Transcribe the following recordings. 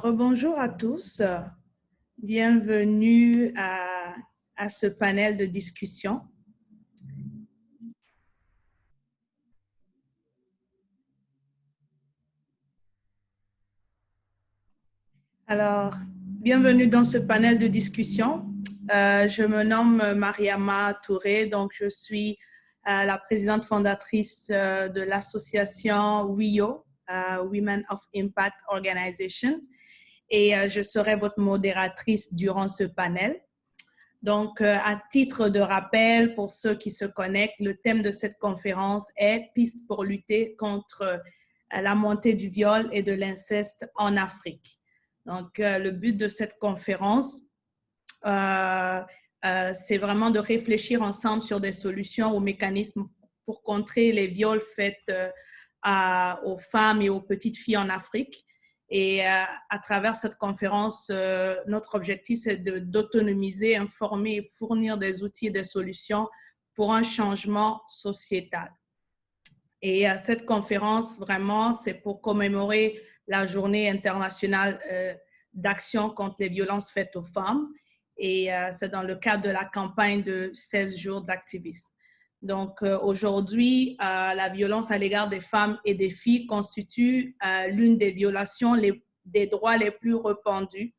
Rebonjour à tous. Bienvenue à ce panel de discussion. Alors, bienvenue dans ce panel de discussion. Je me nomme Mariama Touré, donc je suis la présidente fondatrice de l'association WIO, Women of Impact Organization, et je serai votre modératrice durant ce panel. Donc, à titre de rappel, pour ceux qui se connectent, le thème de cette conférence est « Pistes pour lutter contre la montée du viol et de l'inceste en Afrique ». Donc, le but de cette conférence, c'est vraiment de réfléchir ensemble sur des solutions aux mécanismes pour contrer les viols faits aux femmes et aux petites filles en Afrique. Et à travers cette conférence, notre objectif, c'est d'autonomiser, informer et fournir des outils et des solutions pour un changement sociétal. Et cette conférence, vraiment, c'est pour commémorer la journée internationale d'action contre les violences faites aux femmes. Et c'est dans le cadre de la campagne de 16 jours d'activisme. Donc, aujourd'hui, la violence à l'égard des femmes et des filles constitue l'une des violations des droits les plus répandus,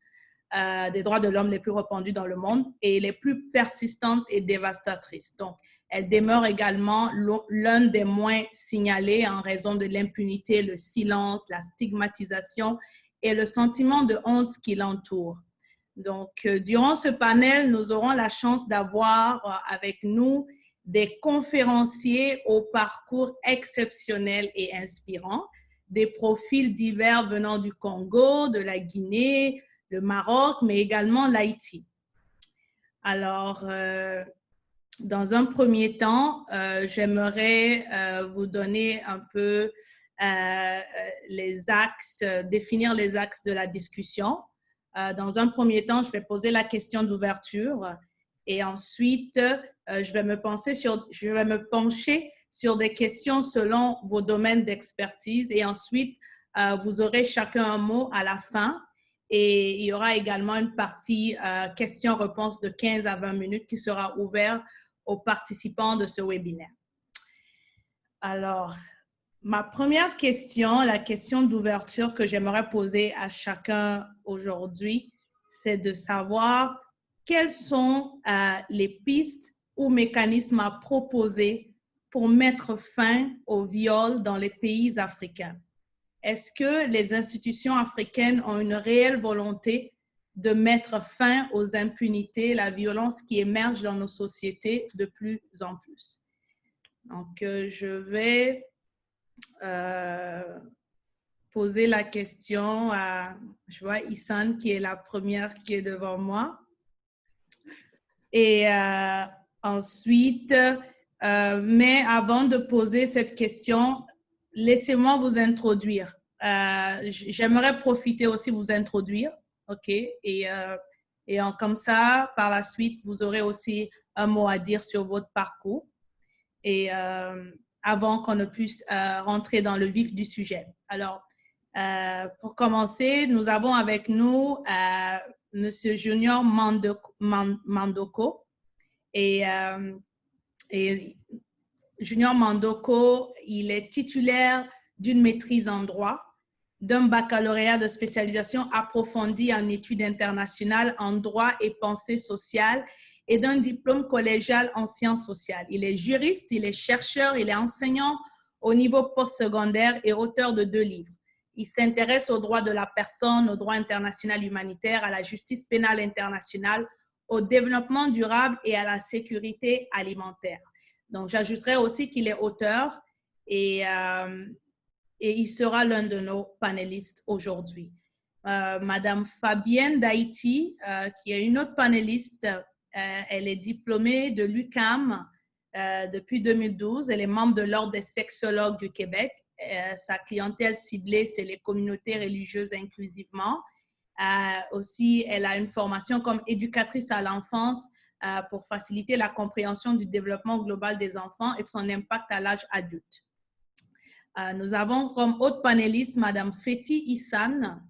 des droits de l'homme les plus répandus dans le monde et les plus persistantes et dévastatrices. Donc, elle demeure également l'un des moins signalés en raison de l'impunité, le silence, la stigmatisation et le sentiment de honte qui l'entoure. Donc, durant ce panel, nous aurons la chance d'avoir avec nous des conférenciers au parcours exceptionnel et inspirant, des profils divers venant du Congo, de la Guinée, le Maroc, mais également l'Haïti. Alors, dans un premier temps, j'aimerais vous donner un peu les axes, définir les axes de la discussion. Dans un premier temps, je vais poser la question d'ouverture et ensuite, je vais me pencher sur des questions selon vos domaines d'expertise et ensuite, vous aurez chacun un mot à la fin et il y aura également une partie questions-réponses de 15 à 20 minutes qui sera ouverte aux participants de ce webinaire. Alors, ma première question, la question d'ouverture que j'aimerais poser à chacun aujourd'hui, c'est de savoir quelles sont les pistes ou mécanismes à proposer pour mettre fin au viol dans les pays africains. Est-ce que les institutions africaines ont une réelle volonté de mettre fin aux impunités, la violence qui émerge dans nos sociétés de plus en plus? Donc, je vais poser la question à, je vois Issan qui est la première qui est devant moi. Et ensuite, mais avant de poser cette question, laissez-moi vous introduire. J'aimerais profiter aussi vous introduire, ok? Et comme ça, par la suite, vous aurez aussi un mot à dire sur votre parcours. Et avant qu'on ne puisse rentrer dans le vif du sujet. Alors, pour commencer, nous avons avec nous Monsieur Junior Mandoko. Et Junior Mandoko, il est titulaire d'une maîtrise en droit, d'un baccalauréat de spécialisation approfondie en études internationales en droit et pensée sociale et d'un diplôme collégial en sciences sociales. Il est juriste, il est chercheur, il est enseignant au niveau postsecondaire et auteur de 2 livres. Il s'intéresse aux droits de la personne, au droit international humanitaire, à la justice pénale internationale, au développement durable et à la sécurité alimentaire. Donc, j'ajouterais aussi qu'il est auteur et il sera l'un de nos panélistes aujourd'hui. Madame Fabienne d'Haïti, qui est une autre panéliste, elle est diplômée de l'UQAM depuis 2012. Elle est membre de l'Ordre des sexologues du Québec. Sa clientèle ciblée, c'est les communautés religieuses inclusivement. Aussi, elle a une formation comme éducatrice à l'enfance pour faciliter la compréhension du développement global des enfants et de son impact à l'âge adulte. Nous avons comme autre panéliste Madame Feti Issan,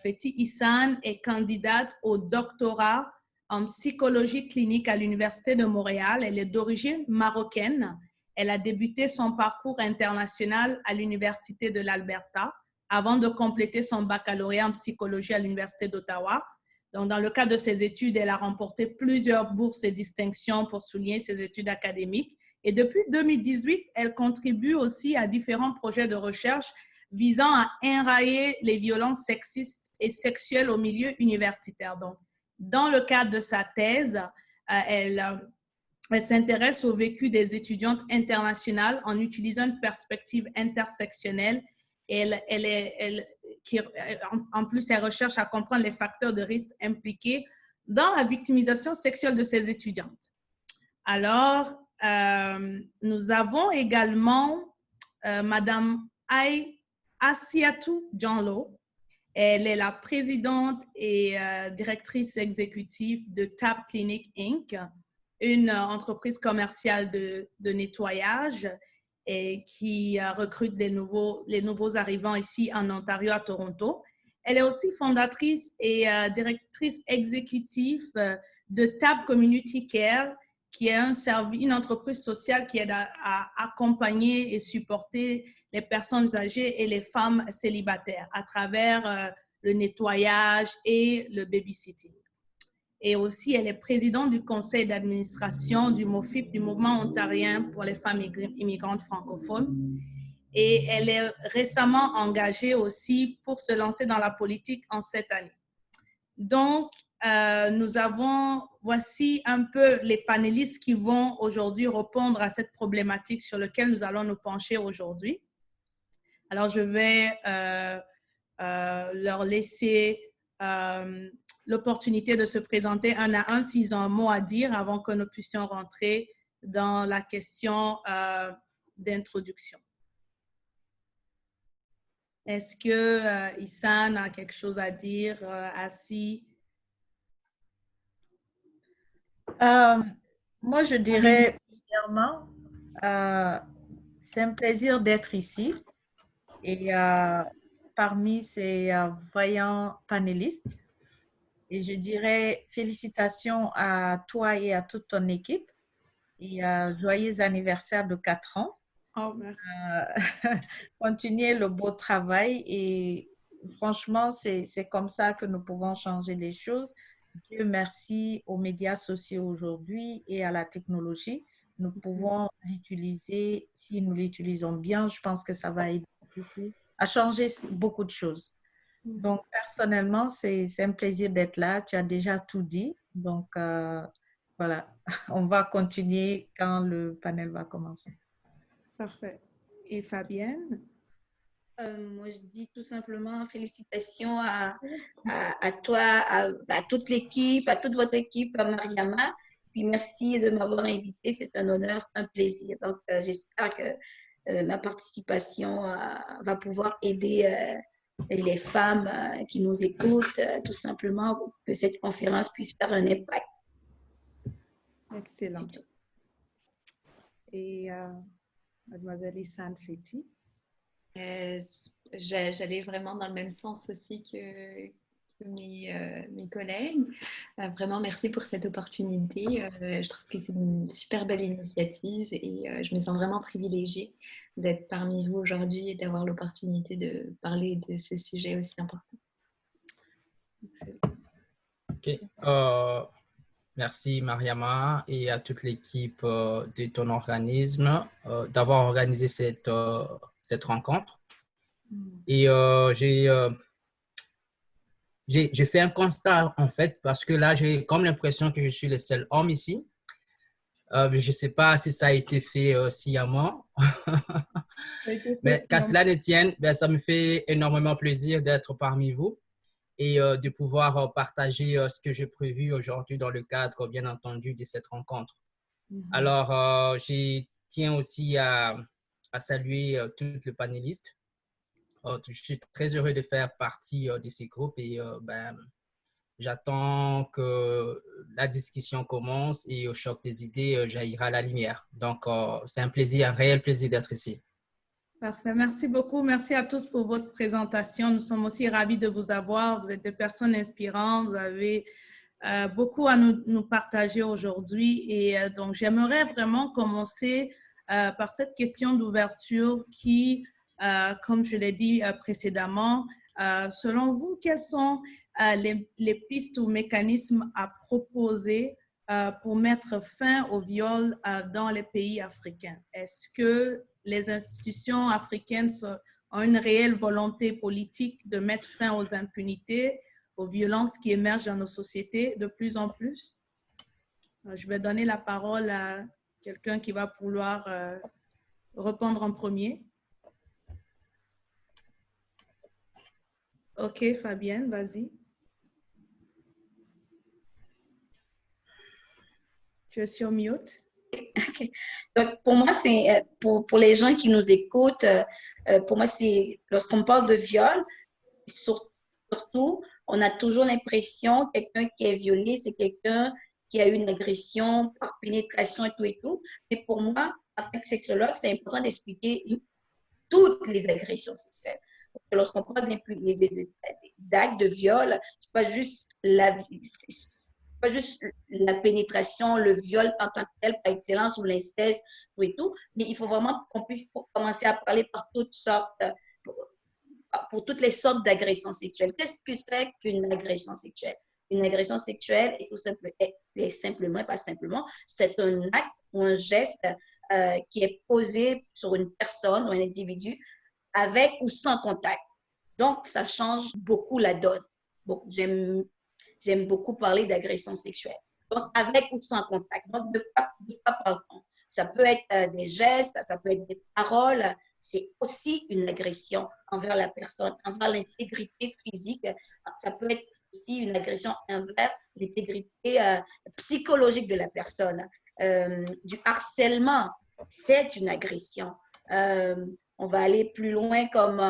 Fethi Issan est candidate au doctorat en psychologie clinique à l'Université de Montréal. Elle est d'origine marocaine. Elle a débuté son parcours international à l'Université de l'Alberta avant de compléter son baccalauréat en psychologie à l'Université d'Ottawa. Donc, dans le cadre de ses études, elle a remporté plusieurs bourses et distinctions pour souligner ses études académiques. Et depuis 2018, elle contribue aussi à différents projets de recherche visant à enrayer les violences sexistes et sexuelles au milieu universitaire. Donc, dans le cadre de sa thèse, elle s'intéresse au vécu des étudiantes internationales en utilisant une perspective intersectionnelle. En plus, elle recherche à comprendre les facteurs de risque impliqués dans la victimisation sexuelle de ces étudiantes. Alors, nous avons également Madame Assiatou Diallo. Elle est la présidente et directrice exécutive de TAP Clinic Inc., une entreprise commerciale de nettoyage et qui recrute les nouveaux arrivants ici en Ontario, à Toronto. Elle est aussi fondatrice et directrice exécutive de TAP Community Care, qui est une entreprise sociale qui aide à accompagner et supporter les personnes âgées et les femmes célibataires à travers le nettoyage et le babysitting. Et aussi, elle est présidente du conseil d'administration du MOFIP, du Mouvement ontarien pour les femmes immigrantes francophones. Et elle est récemment engagée aussi pour se lancer dans la politique en cette année. Donc, voici un peu les panélistes qui vont aujourd'hui répondre à cette problématique sur laquelle nous allons nous pencher aujourd'hui. Alors, je vais leur laisser l'opportunité de se présenter un à un s'ils ont un mot à dire avant que nous puissions rentrer dans la question d'introduction. Est-ce que Issan a quelque chose à dire, Assi? Moi, je dirais, premièrement, c'est un plaisir d'être ici et parmi ces vaillants panélistes. Et je dirais félicitations à toi et à toute ton équipe et joyeux anniversaire de 4 ans. Oh, merci. Continuez le beau travail et franchement, c'est comme ça que nous pouvons changer les choses. Dieu merci aux médias sociaux aujourd'hui et à la technologie. Nous pouvons l'utiliser, si nous l'utilisons bien, je pense que ça va aider beaucoup à changer beaucoup de choses. Donc, personnellement, c'est un plaisir d'être là. Tu as déjà tout dit. Donc, voilà, on va continuer quand le panel va commencer. Parfait. Et Fabienne? Moi, je dis tout simplement félicitations à toi, à toute l'équipe, à toute votre équipe, à Mariama. Puis merci de m'avoir invité. C'est un honneur, c'est un plaisir. Donc, j'espère que ma participation va pouvoir aider les femmes qui nous écoutent, tout simplement, que cette conférence puisse faire un impact. Excellent. Et Mademoiselle Issan Fethi? J'allais vraiment dans le même sens aussi que mes collègues. Vraiment, merci pour cette opportunité. Je trouve que c'est une super belle initiative et je me sens vraiment privilégiée d'être parmi vous aujourd'hui et d'avoir l'opportunité de parler de ce sujet aussi important. Ok. Merci Mariama et à toute l'équipe de ton organisme d'avoir organisé cette rencontre. Et j'ai fait un constat en fait parce que là, j'ai comme l'impression que je suis le seul homme ici. Je ne sais pas si ça a été fait sciemment. Mais qu'à cela ne tienne, ben, ça me fait énormément plaisir d'être parmi vous et de pouvoir partager ce que j'ai prévu aujourd'hui dans le cadre, bien entendu, de cette rencontre. Alors, je tiens aussi à saluer tous les panélistes. Je suis très heureux de faire partie de ces groupes et j'attends que la discussion commence et au choc des idées jaillira la lumière. Donc, c'est un plaisir, un réel plaisir d'être ici. Parfait. Merci beaucoup. Merci à tous pour votre présentation. Nous sommes aussi ravis de vous avoir. Vous êtes des personnes inspirantes. Vous avez beaucoup à nous partager aujourd'hui. Et donc, j'aimerais vraiment commencer par cette question d'ouverture qui, comme je l'ai dit précédemment, selon vous, quelles sont les pistes ou mécanismes à proposer pour mettre fin au viol dans les pays africains? Est-ce que les institutions africaines ont une réelle volonté politique de mettre fin aux impunités, aux violences qui émergent dans nos sociétés de plus en plus? Je vais donner la parole à quelqu'un qui va vouloir répondre en premier. OK, Fabienne, vas-y. Tu es sur mute. Okay. Donc, pour moi, c'est pour les gens qui nous écoutent, pour moi, c'est lorsqu'on parle de viol, surtout, on a toujours l'impression que quelqu'un qui est violé, c'est quelqu'un qui a eu une agression par pénétration et tout et tout. Mais pour moi, en tant que sexologue, c'est important d'expliquer toutes les agressions sexuelles. Lorsqu'on parle d'actes de viol, c'est pas juste pas juste la pénétration, le viol en tant que tel, par excellence, ou l'inceste, tout et tout, mais il faut vraiment qu'on puisse commencer à parler par toutes sortes, pour toutes les sortes d'agressions sexuelles. Qu'est-ce que c'est qu'une agression sexuelle? Une agression sexuelle est tout simplement, pas simplement, c'est un acte ou un geste qui est posé sur une personne ou un individu avec ou sans contact. Donc, ça change beaucoup la donne. Bon, j'aime beaucoup parler d'agression sexuelle. Donc, avec ou sans contact. Donc, de quoi parle-t-on? Ça peut être des gestes, ça peut être des paroles. C'est aussi une agression envers la personne, envers l'intégrité physique. Ça peut être aussi une agression envers l'intégrité psychologique de la personne. Du harcèlement, c'est une agression. On va aller plus loin comme,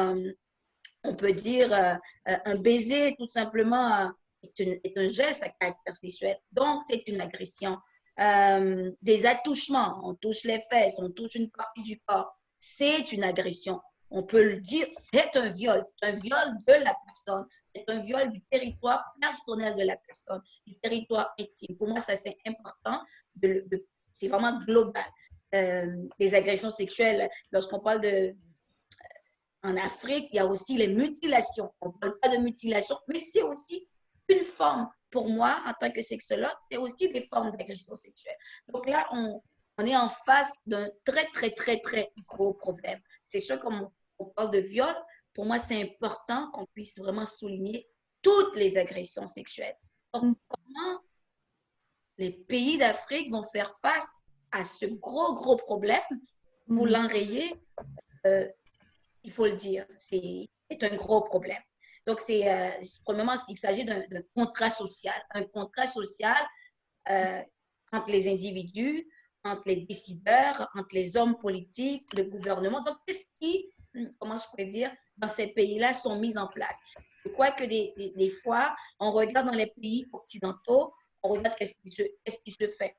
on peut dire, un baiser, tout simplement, est un geste à caractère sexuel. Donc, c'est une agression. Des attouchements, on touche les fesses, on touche une partie du corps, c'est une agression. On peut le dire, c'est un viol de la personne, c'est un viol du territoire personnel de la personne, du territoire intime. Pour moi, ça c'est important, c'est vraiment global. Les agressions sexuelles, lorsqu'on parle en Afrique, il y a aussi les mutilations. On ne parle pas de mutilation, mais c'est aussi une forme, pour moi, en tant que sexologue, c'est aussi des formes d'agression sexuelle. Donc là, on est en face d'un très, très, très, très gros problème. C'est sûr, comme on parle de viol, pour moi, c'est important qu'on puisse vraiment souligner toutes les agressions sexuelles. Donc, comment les pays d'Afrique vont faire face à ce gros, gros problème pour l'enrayer? Il faut le dire, c'est un gros problème. Donc, premièrement, il s'agit d'un contrat social. Un contrat social entre les individus, entre les décideurs, entre les hommes politiques, le gouvernement. Donc, qu'est-ce qui, comment je pourrais dire, dans ces pays-là sont mis en place? Je crois que des fois, on regarde dans les pays occidentaux, on regarde qu'est-ce qui se fait.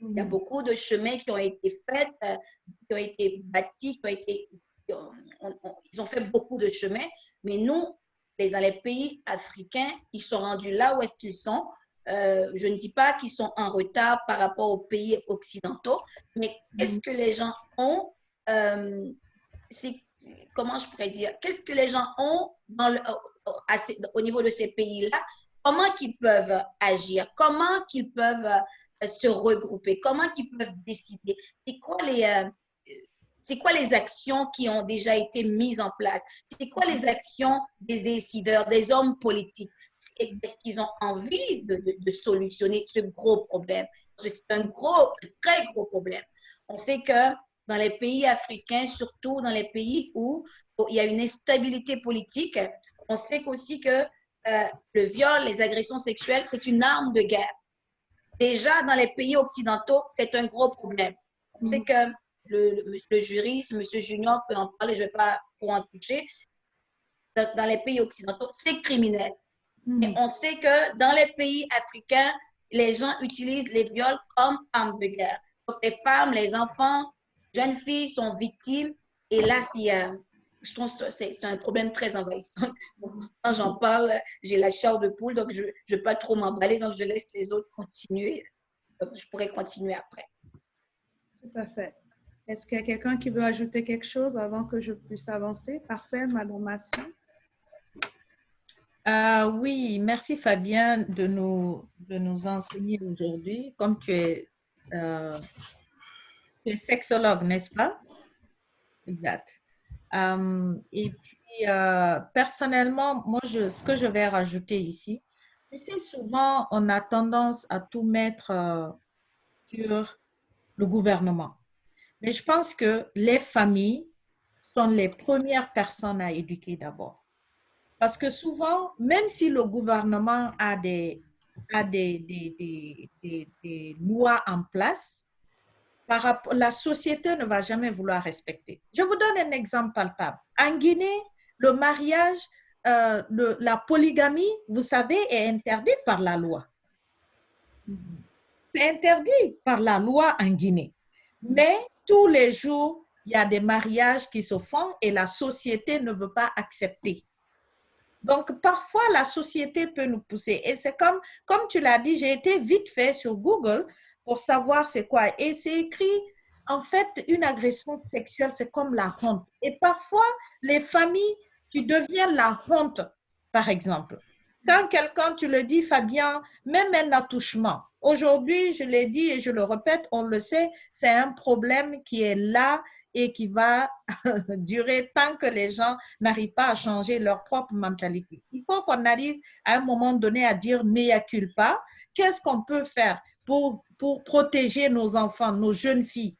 Il y a beaucoup de chemins qui ont été faits, qui ont été bâtis, ils ont fait beaucoup de chemins, mais nous, dans les pays africains, ils sont rendus là où est-ce qu'ils sont. Je ne dis pas qu'ils sont en retard par rapport aux pays occidentaux, mais qu'est-ce que les gens ont, comment je pourrais dire, qu'est-ce que les gens ont au niveau de ces pays-là, comment qu'ils peuvent agir, comment qu'ils peuvent se regrouper, comment qu'ils peuvent décider, c'est quoi les actions qui ont déjà été mises en place? C'est quoi les actions des décideurs, des hommes politiques? Est-ce qu'ils ont envie de solutionner ce gros problème? C'est un très gros problème. On sait que dans les pays africains, surtout dans les pays où il y a une instabilité politique, on sait aussi que le viol, les agressions sexuelles, c'est une arme de guerre. Déjà, dans les pays occidentaux, c'est un gros problème. On sait que le juriste, M. Junior peut en parler, je ne vais pas pour en toucher. Dans les pays occidentaux, c'est criminel. Et on sait que dans les pays africains, les gens utilisent les viols comme armes de guerre. Donc, les femmes, les enfants, jeunes filles sont victimes Et là, je trouve que c'est un problème très envahissant. Quand j'en parle, j'ai la chair de poule, donc je ne veux pas trop m'emballer, donc je laisse les autres continuer. Donc, je pourrais continuer après. Tout à fait. Est-ce qu'il y a quelqu'un qui veut ajouter quelque chose avant que je puisse avancer? Parfait, Madame Massy. Oui, merci Fabien de nous enseigner aujourd'hui. Comme tu es sexologue, n'est-ce pas? Exact. Et puis, personnellement, moi, ce que je vais rajouter ici, tu sais, souvent, on a tendance à tout mettre sur le gouvernement. Mais je pense que les familles sont les premières personnes à éduquer d'abord. Parce que souvent, même si le gouvernement a des lois en place, la société ne va jamais vouloir respecter. Je vous donne un exemple palpable. En Guinée, le mariage, la polygamie, vous savez, est interdite par la loi. C'est interdit par la loi en Guinée. Mais tous les jours, il y a des mariages qui se font et la société ne veut pas accepter. Donc, parfois, la société peut nous pousser. Et c'est comme tu l'as dit, j'ai été vite fait sur Google pour savoir c'est quoi. Et c'est écrit, en fait, une agression sexuelle, c'est comme la honte. Et parfois, les familles, tu deviens la honte, par exemple. Quand quelqu'un, tu le dis, Fabien, même un attouchement. Aujourd'hui, je l'ai dit et je le répète, on le sait, c'est un problème qui est là et qui va durer tant que les gens n'arrivent pas à changer leur propre mentalité. Il faut qu'on arrive à un moment donné à dire mea culpa. Qu'est-ce qu'on peut faire pour protéger nos enfants, nos jeunes filles?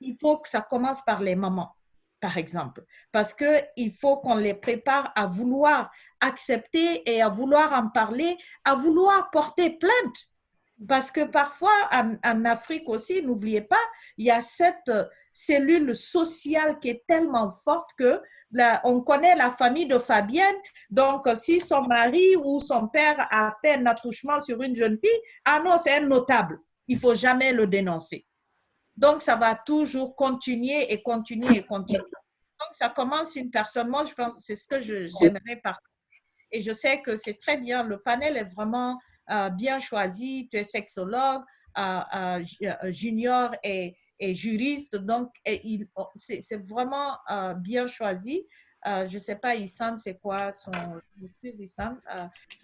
Il faut que ça commence par les mamans, par exemple, parce qu'il faut qu'on les prépare à vouloir accepter et à vouloir en parler, à vouloir porter plainte. Parce que parfois, en Afrique aussi, n'oubliez pas, il y a cette cellule sociale qui est tellement forte que on connaît la famille de Fabienne. Donc, si son mari ou son père a fait un attouchement sur une jeune fille, ah non, c'est un notable. Il ne faut jamais le dénoncer. Donc, ça va toujours continuer et continuer et continuer. Donc, ça commence une personne. Moi, je pense que c'est ce que j'aimerais partager. Et je sais que c'est très bien. Le panel est vraiment bien choisi. Tu es sexologue, junior et juriste. Donc, c'est vraiment bien choisi. Je ne sais pas, Issam, c'est quoi son... Excuse, Issam.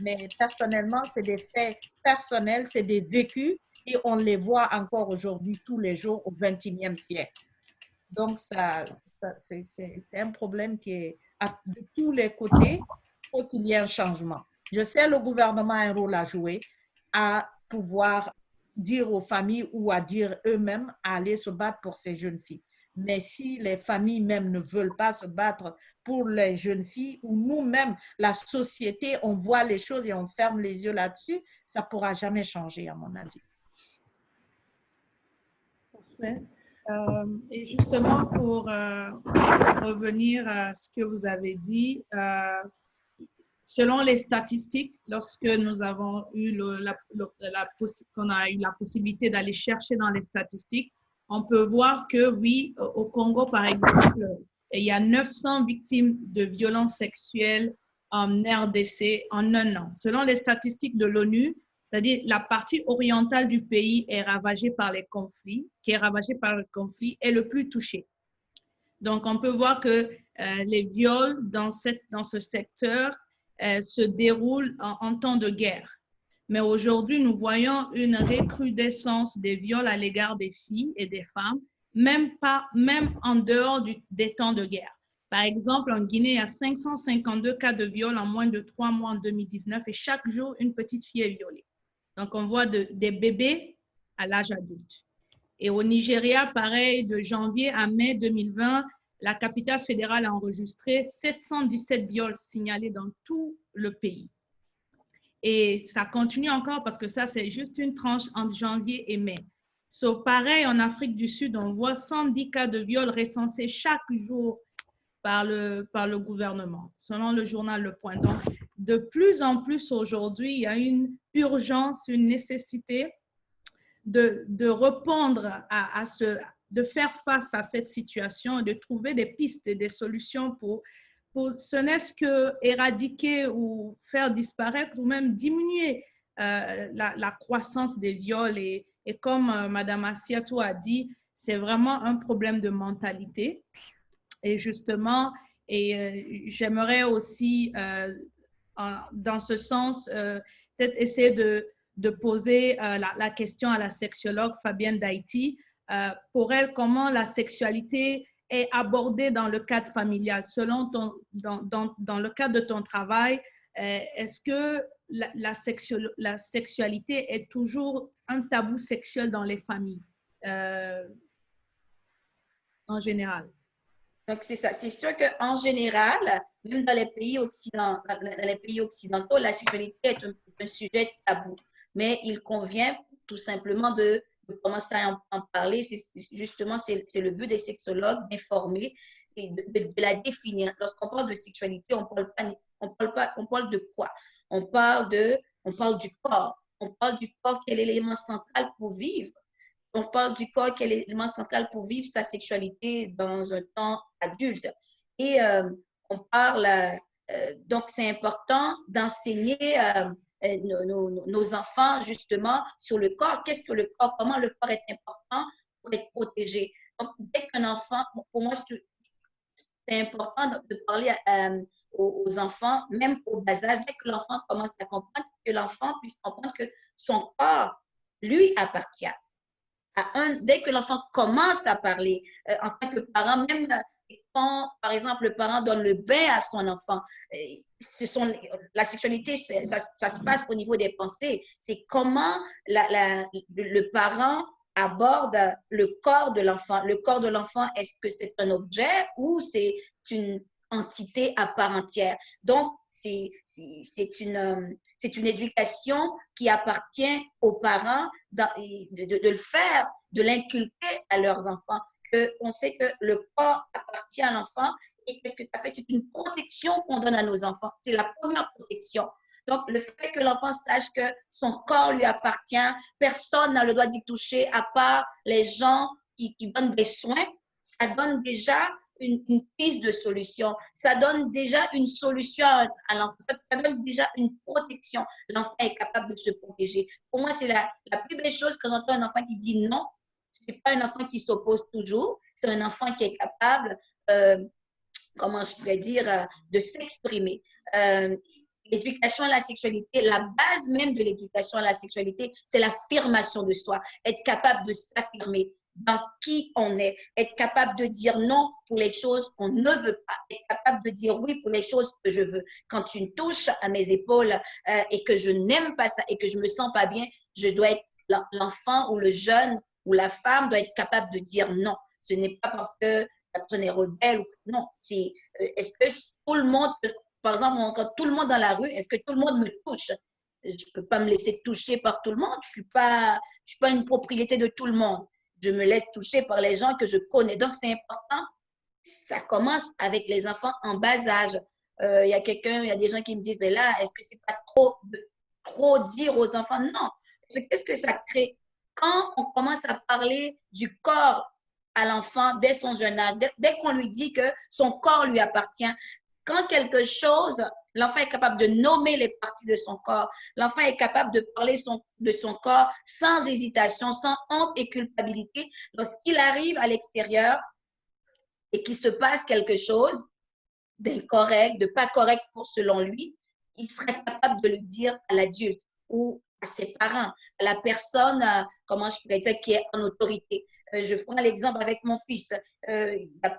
Mais personnellement, c'est des faits personnels, c'est des vécus et on les voit encore aujourd'hui, tous les jours, au XXIe siècle. Donc, c'est un problème qui est de tous les côtés. Il faut qu'il y ait un changement. Je sais le gouvernement a un rôle à jouer, à pouvoir dire aux familles ou à dire eux-mêmes à aller se battre pour ces jeunes filles. Mais si les familles même ne veulent pas se battre pour les jeunes filles ou nous-mêmes, la société, on voit les choses et on ferme les yeux là-dessus, ça ne pourra jamais changer à mon avis. Parfait. Et justement, pour revenir à ce que vous avez dit, selon les statistiques, lorsque nous avons eu qu'on a eu la possibilité d'aller chercher dans les statistiques, on peut voir que oui, au Congo, par exemple, il y a 900 victimes de violences sexuelles en RDC en un an. Selon les statistiques de l'ONU, c'est-à-dire la partie orientale du pays est ravagée par les conflits, est le plus touchée. Donc, on peut voir que les viols dans ce secteur se déroulent en temps de guerre. Mais aujourd'hui, nous voyons une recrudescence des viols à l'égard des filles et des femmes, même en dehors des temps de guerre. Par exemple, en Guinée, il y a 552 cas de viol en moins de 3 mois en 2019 et chaque jour, une petite fille est violée. Donc, on voit des bébés à l'âge adulte. Et au Nigeria, pareil, de janvier à mai 2020, la capitale fédérale a enregistré 717 viols signalés dans tout le pays. Et ça continue encore parce que ça, c'est juste une tranche entre janvier et mai. Pareil, en Afrique du Sud, on voit 110 cas de viols recensés chaque jour par le gouvernement, selon le journal Le Point. Donc, de plus en plus aujourd'hui, il y a une urgence, une nécessité de répondre à de faire face à cette situation, de trouver des pistes et des solutions pour ce n'est-ce que éradiquer ou faire disparaître ou même diminuer la croissance des viols. Et comme Madame Assiatou a dit, c'est vraiment un problème de mentalité. Et justement, j'aimerais aussi, dans ce sens, peut-être essayer de poser la question à la sexologue Fabienne Daïti. Pour elle, comment la sexualité est abordée dans le cadre familial. Selon dans le cadre de ton travail, est-ce que la sexualité est toujours un tabou sexuel dans les familles en général? Donc, c'est ça. C'est sûr qu'en général, même dans les pays occidentaux, la sexualité est un sujet tabou. Mais il convient tout simplement de commencer à en parler. Justement, c'est le but des sexologues d'informer et de la définir. Lorsqu'on parle de sexualité, on parle de quoi? On parle du corps. On parle du corps, quel est l'élément central pour vivre. On parle du corps, quel est l'élément central pour vivre sa sexualité dans un temps adulte. Et on parle, donc c'est important d'enseigner nos enfants justement sur le corps. Qu'est-ce que le corps? Comment le corps est important pour être protégé? Donc, dès qu'un enfant, pour moi, c'est important de parler aux enfants, même au bas âge, dès que l'enfant commence à comprendre, que l'enfant puisse comprendre que son corps lui appartient. Dès que l'enfant commence à parler, en tant que parent, même quand, par exemple, le parent donne le bain à son enfant, la sexualité, ça se passe au niveau des pensées. C'est comment le parent aborde le corps de l'enfant. Le corps de l'enfant, est-ce que c'est un objet ou c'est une entité à part entière? Donc, c'est une éducation qui appartient aux parents de le faire, de l'inculquer à leurs enfants. On sait que le corps appartient à l'enfant et qu'est-ce que ça fait? C'est une protection qu'on donne à nos enfants. C'est la première protection. Donc, le fait que l'enfant sache que son corps lui appartient, personne n'a le droit d'y toucher à part les gens qui donnent des soins, ça donne déjà une piste de solution. Ça donne déjà une solution à l'enfant. Ça donne déjà une protection. L'enfant est capable de se protéger. Pour moi, c'est la plus belle chose quand j'entends un enfant qui dit non. Ce n'est pas un enfant qui s'oppose toujours. C'est un enfant qui est capable, comment je pourrais dire, de s'exprimer. L'éducation à la sexualité, la base même de l'éducation à la sexualité, c'est l'affirmation de soi. Être capable de s'affirmer dans qui on est, être capable de dire non pour les choses qu'on ne veut pas, être capable de dire oui pour les choses que je veux. Quand tu me touches à mes épaules et que je n'aime pas ça et que je me sens pas bien, je dois être l'enfant ou le jeune ou la femme doit être capable de dire non. Ce n'est pas parce que la personne est rebelle ou non. Est-ce que tout le monde, par exemple, quand tout le monde dans la rue, est-ce que tout le monde me touche? Je ne peux pas me laisser toucher par tout le monde. Je ne suis pas une propriété de tout le monde. Je me laisse toucher par les gens que je connais. Donc, c'est important. Ça commence avec les enfants en bas âge. Il y a des gens qui me disent, mais là, est-ce que c'est pas trop dire aux enfants? Non. Qu'est-ce que ça crée? Quand on commence à parler du corps à l'enfant dès son jeune âge, dès qu'on lui dit que son corps lui appartient, quand quelque chose, l'enfant est capable de nommer les parties de son corps, l'enfant est capable de parler de son corps sans hésitation, sans honte et culpabilité. Lorsqu'il arrive à l'extérieur et qu'il se passe quelque chose d'incorrect, de pas correct selon lui, il sera capable de le dire à l'adulte ou à ses parents, à la personne, comment je pourrais dire, qui est en autorité. Je prends l'exemple avec mon fils. Il n'y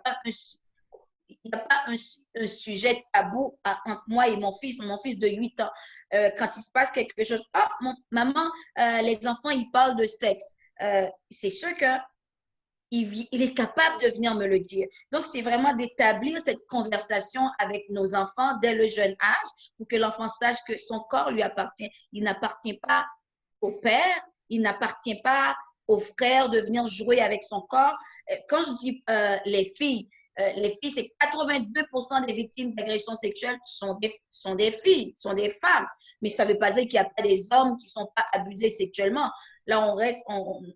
a pas un sujet tabou entre moi et mon fils de 8 ans. Quand il se passe quelque chose, maman, les enfants, ils parlent de sexe. C'est sûr qu'il est capable de venir me le dire. Donc, c'est vraiment d'établir cette conversation avec nos enfants dès le jeune âge pour que l'enfant sache que son corps lui appartient. Il n'appartient pas au père, il n'appartient pas au frère de venir jouer avec son corps. Quand je dis les filles, les filles, c'est 82% des victimes d'agressions sexuelles sont des filles, sont des femmes. Mais ça ne veut pas dire qu'il n'y a pas des hommes qui ne sont pas abusés sexuellement. Là,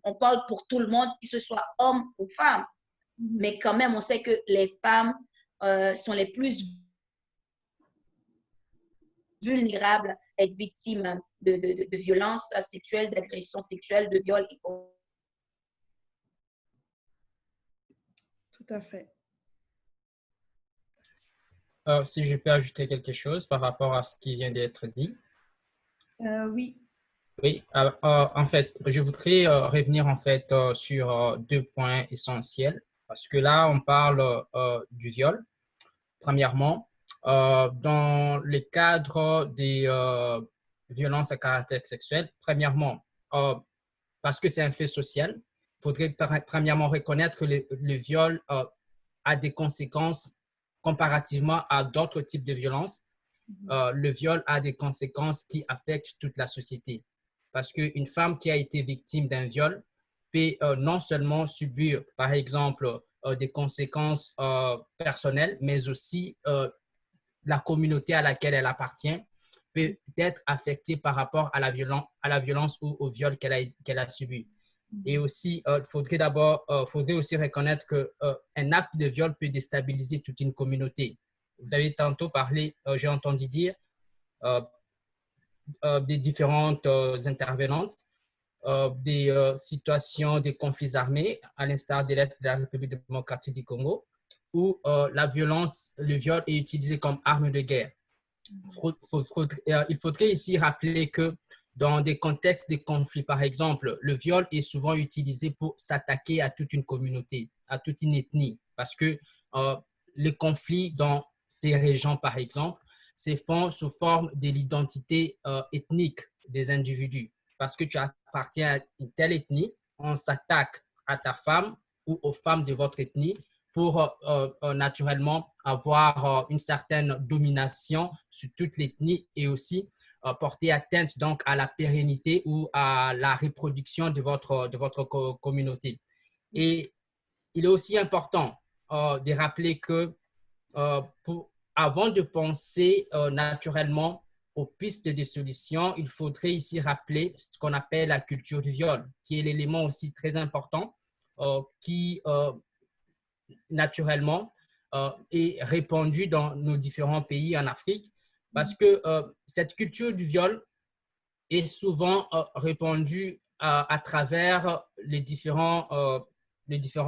on parle pour tout le monde, que ce soit homme ou femme. Mais quand même, on sait que les femmes sont les plus vulnérables à être victimes de violences sexuelles, d'agressions sexuelles, de viols. Tout à fait. Si je peux ajouter quelque chose par rapport à ce qui vient d'être dit. Oui. Oui, en fait, je voudrais revenir en fait sur deux points essentiels parce que là, on parle du viol. Premièrement, dans le cadre des violences à caractère sexuel, premièrement, parce que c'est un fait social, il faudrait premièrement reconnaître que le viol a des conséquences comparativement à d'autres types de violences. Le viol a des conséquences qui affectent toute la société. Parce qu'une femme qui a été victime d'un viol peut non seulement subir, par exemple, des conséquences personnelles, mais aussi la communauté à laquelle elle appartient peut être affectée par rapport à la violence ou au viol qu'elle a subi. Et aussi, il faudrait aussi reconnaître qu'un acte de viol peut déstabiliser toute une communauté. Vous avez tantôt parlé, j'ai entendu dire, des différentes intervenantes, des situations de conflits armés, à l'instar de l'Est de la République démocratique du Congo, où le viol est utilisé comme arme de guerre. Il faudrait ici rappeler que dans des contextes de conflits, par exemple, le viol est souvent utilisé pour s'attaquer à toute une communauté, à toute une ethnie, parce que les conflits dans ces régions, par exemple, se font sous forme de l'identité ethnique des individus. Parce que tu appartiens à une telle ethnie, on s'attaque à ta femme ou aux femmes de votre ethnie pour naturellement avoir une certaine domination sur toute l'ethnie et aussi porter atteinte donc à la pérennité ou à la reproduction de votre communauté. Et il est aussi important de rappeler que avant de penser naturellement aux pistes de solutions, il faudrait ici rappeler ce qu'on appelle la culture du viol, qui est l'élément aussi très important qui naturellement est répandue dans nos différents pays en Afrique parce que cette culture du viol est souvent répandue à travers les différents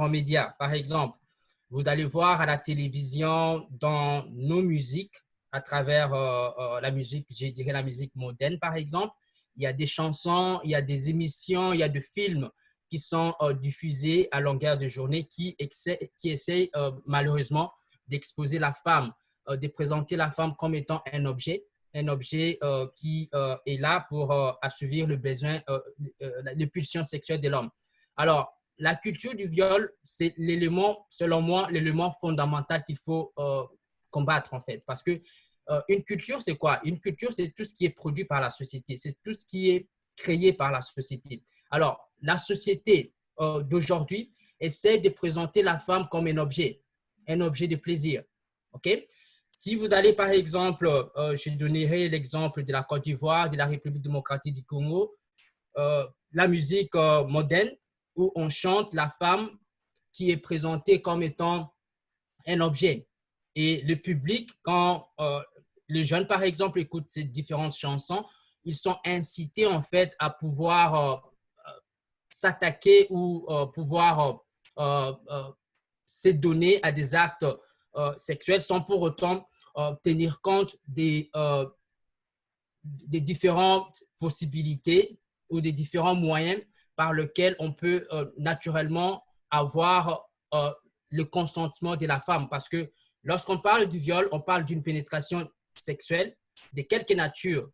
médias. Par exemple, vous allez voir à la télévision, dans nos musiques, à travers la musique, je dirais la musique moderne par exemple, il y a des chansons, il y a des émissions, il y a des films qui sont diffusés à longueur de journée qui essayent malheureusement d'exposer la femme, de présenter la femme comme étant un objet qui est là pour assouvir le besoin, les pulsions sexuelles de l'homme. Alors, la culture du viol, c'est l'élément, selon moi, l'élément fondamental qu'il faut combattre en fait. Parce que une culture, c'est quoi? Une culture, c'est tout ce qui est produit par la société. C'est tout ce qui est créé par la société. Alors, la société d'aujourd'hui essaie de présenter la femme comme un objet de plaisir. OK? Si vous allez, par exemple, je donnerai l'exemple de la Côte d'Ivoire, de la République démocratique du Congo, la musique moderne, où on chante la femme qui est présentée comme étant un objet. Et le public, quand les jeunes, par exemple, écoutent ces différentes chansons, ils sont incités, en fait, à pouvoir s'attaquer ou pouvoir se donner à des actes sexuels sans pour autant tenir compte des différentes possibilités ou des différents moyens par lesquels on peut naturellement avoir le consentement de la femme. Parce que lorsqu'on parle du viol, on parle d'une pénétration sexuelle de quelque nature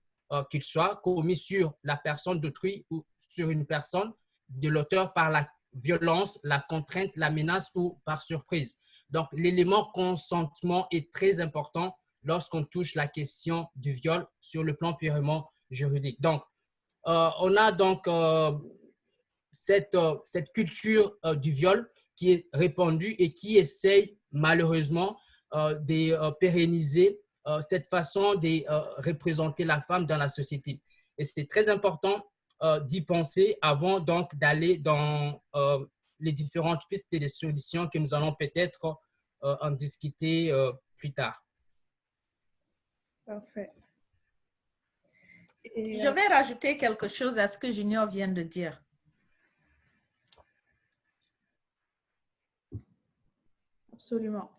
qu'il soit, commis sur la personne d'autrui ou sur une personne de l'auteur par la violence, la contrainte, la menace ou par surprise. Donc, l'élément consentement est très important lorsqu'on touche la question du viol sur le plan purement juridique. Donc, on a donc cette culture du viol qui est répandue et qui essaye malheureusement pérenniser cette façon de représenter la femme dans la société. Et c'est très important d'y penser avant donc d'aller dans les différentes pistes et les solutions que nous allons peut-être en discuter plus tard. Parfait. Je vais rajouter quelque chose à ce que Junior vient de dire. Absolument.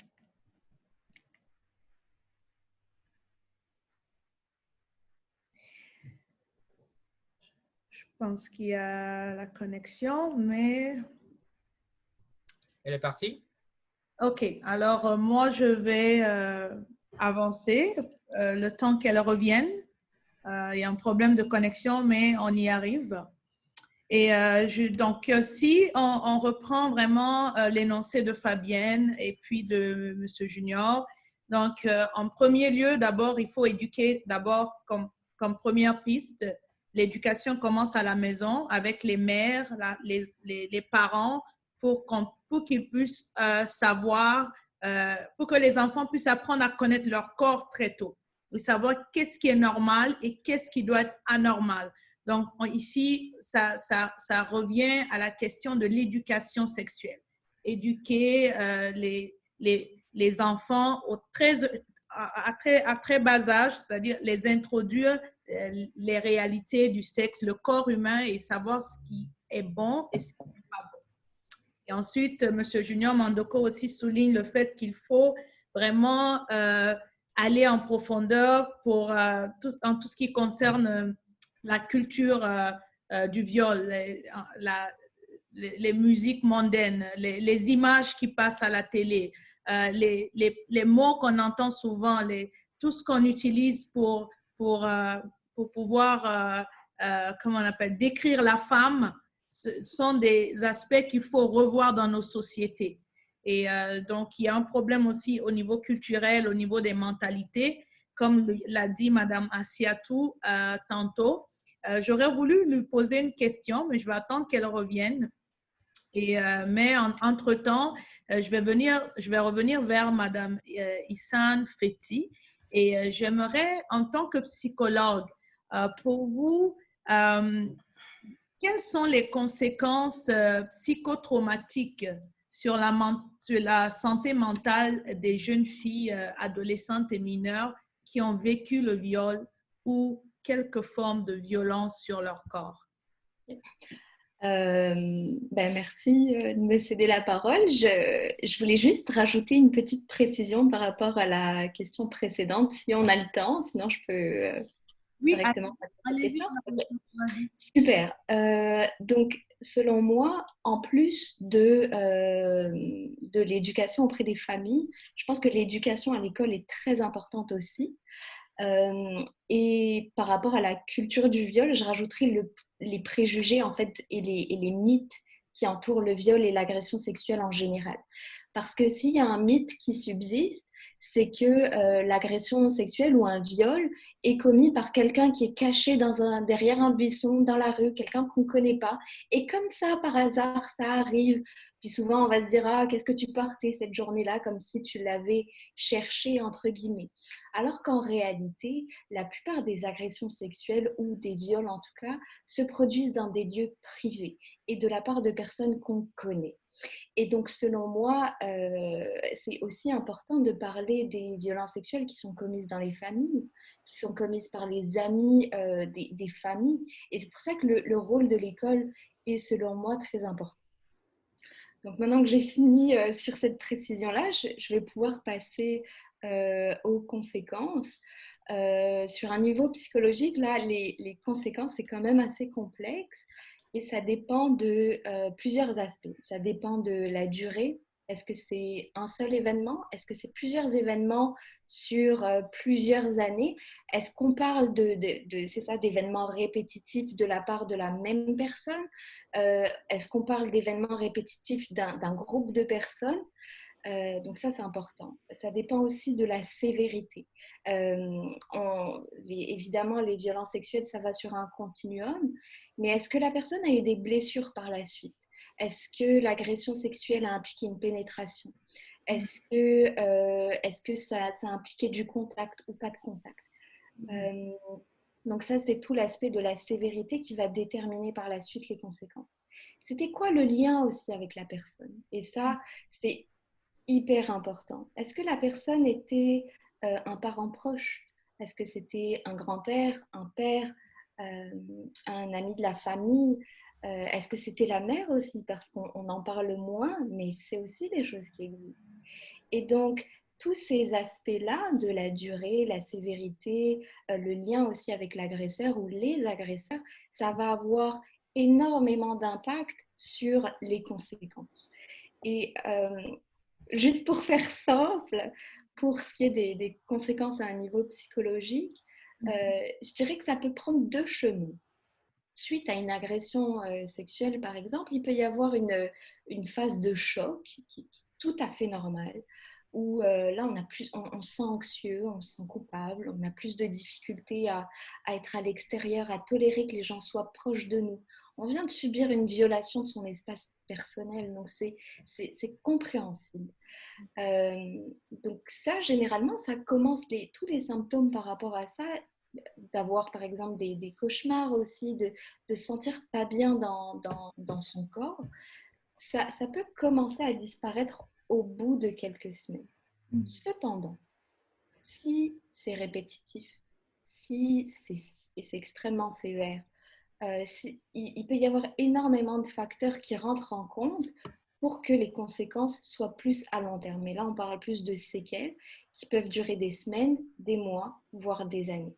Je pense qu'il y a la connexion, mais... Elle est partie? OK. Alors, moi, je vais avancer le temps qu'elle revienne. Il y a un problème de connexion, mais on y arrive. Et donc, si on reprend vraiment l'énoncé de Fabienne et puis de M. Junior, donc, en premier lieu, d'abord, il faut éduquer d'abord comme première piste. L'éducation commence à la maison avec les mères, les parents, pour qu'ils puissent savoir, pour que les enfants puissent apprendre à connaître leur corps très tôt, et savoir qu'est-ce qui est normal et qu'est-ce qui doit être anormal. Donc, ici, ça revient à la question de l'éducation sexuelle. Éduquer les enfants à très bas âge, c'est-à-dire les introduire les réalités du sexe, le corps humain et savoir ce qui est bon et ce qui n'est pas bon. Et ensuite, M. Junior Mandoko aussi souligne le fait qu'il faut vraiment aller en profondeur en tout ce qui concerne la culture du viol, les musiques mondaines, les images qui passent à la télé, les mots qu'on entend souvent, tout ce qu'on utilise pour pouvoir, comment on appelle, décrire la femme, ce sont des aspects qu'il faut revoir dans nos sociétés. Et donc, il y a un problème aussi au niveau culturel, au niveau des mentalités, comme l'a dit Mme Assiatou tantôt. J'aurais voulu lui poser une question, mais je vais attendre qu'elle revienne. Mais entre-temps, je vais revenir vers Mme Issane Feti et j'aimerais, en tant que psychologue, pour vous, quelles sont les conséquences psychotraumatiques sur la santé mentale des jeunes filles, adolescentes et mineures qui ont vécu le viol ou quelque forme de violence sur leur corps? Merci de me céder la parole. Je voulais juste rajouter une petite précision par rapport à la question précédente, si on a le temps, sinon je peux directement passer à cette question. Super. Donc, selon moi, en plus de l'éducation auprès des familles, je pense que l'éducation à l'école est très importante aussi. Et par rapport à la culture du viol, je rajouterai les préjugés en fait, et les mythes qui entourent le viol et l'agression sexuelle en général. Parce que s'il y a un mythe qui subsiste, c'est que l'agression sexuelle ou un viol est commis par quelqu'un qui est caché derrière un buisson, dans la rue, quelqu'un qu'on ne connaît pas. Et comme ça, par hasard, ça arrive. Puis souvent, on va se dire « Ah, qu'est-ce que tu portais cette journée-là ?» comme si tu l'avais cherché, entre guillemets. Alors qu'en réalité, la plupart des agressions sexuelles ou des viols en tout cas se produisent dans des lieux privés et de la part de personnes qu'on connaît. Et donc, selon moi, c'est aussi important de parler des violences sexuelles qui sont commises dans les familles, qui sont commises par les amis des familles. Et c'est pour ça que le rôle de l'école est, selon moi, très important. Donc, maintenant que j'ai fini sur cette précision-là, je vais pouvoir passer aux conséquences. Sur un niveau psychologique, là, les conséquences, c'est quand même assez complexe. Et ça dépend de plusieurs aspects. Ça dépend de la durée. Est-ce que c'est un seul événement? Est-ce que c'est plusieurs événements sur plusieurs années? Est-ce qu'on parle c'est ça, d'événements répétitifs de la part de la même personne? Est-ce qu'on parle d'événements répétitifs d'un groupe de personnes? Donc ça, c'est important. Ça dépend aussi de la sévérité. Évidemment, les violences sexuelles, ça va sur un continuum. Mais est-ce que la personne a eu des blessures par la suite? Est-ce que l'agression sexuelle a impliqué une pénétration? Est-ce que ça impliquait du contact ou pas de contact? Donc ça, c'est tout l'aspect de la sévérité qui va déterminer par la suite les conséquences. C'était quoi le lien aussi avec la personne? Et ça, c'est hyper important. Est-ce que la personne était un parent proche? Est-ce que c'était un grand-père, un père, un ami de la famille? Est-ce que c'était la mère aussi? Parce qu'on en parle moins, mais c'est aussi des choses qui existent. Et donc, tous ces aspects-là de la durée, la sévérité, le lien aussi avec l'agresseur ou les agresseurs, ça va avoir énormément d'impact sur les conséquences. Et juste pour faire simple, pour ce qui est des conséquences à un niveau psychologique, je dirais que ça peut prendre deux chemins. Suite à une agression sexuelle, par exemple, il peut y avoir une phase de choc qui est tout à fait normale, où là, on se sent anxieux, on se sent coupable, on a plus de difficultés à être à l'extérieur, à tolérer que les gens soient proches de nous. On vient de subir une violation de son espace personnel, donc c'est compréhensible. Donc ça, généralement, ça commence tous les symptômes par rapport à ça, d'avoir par exemple des cauchemars aussi, de se sentir pas bien dans son corps. Ça peut commencer à disparaître au bout de quelques semaines. Cependant, si c'est répétitif, si c'est extrêmement sévère, il peut y avoir énormément de facteurs qui rentrent en compte pour que les conséquences soient plus à long terme. Mais là, on parle plus de séquelles qui peuvent durer des semaines, des mois, voire des années.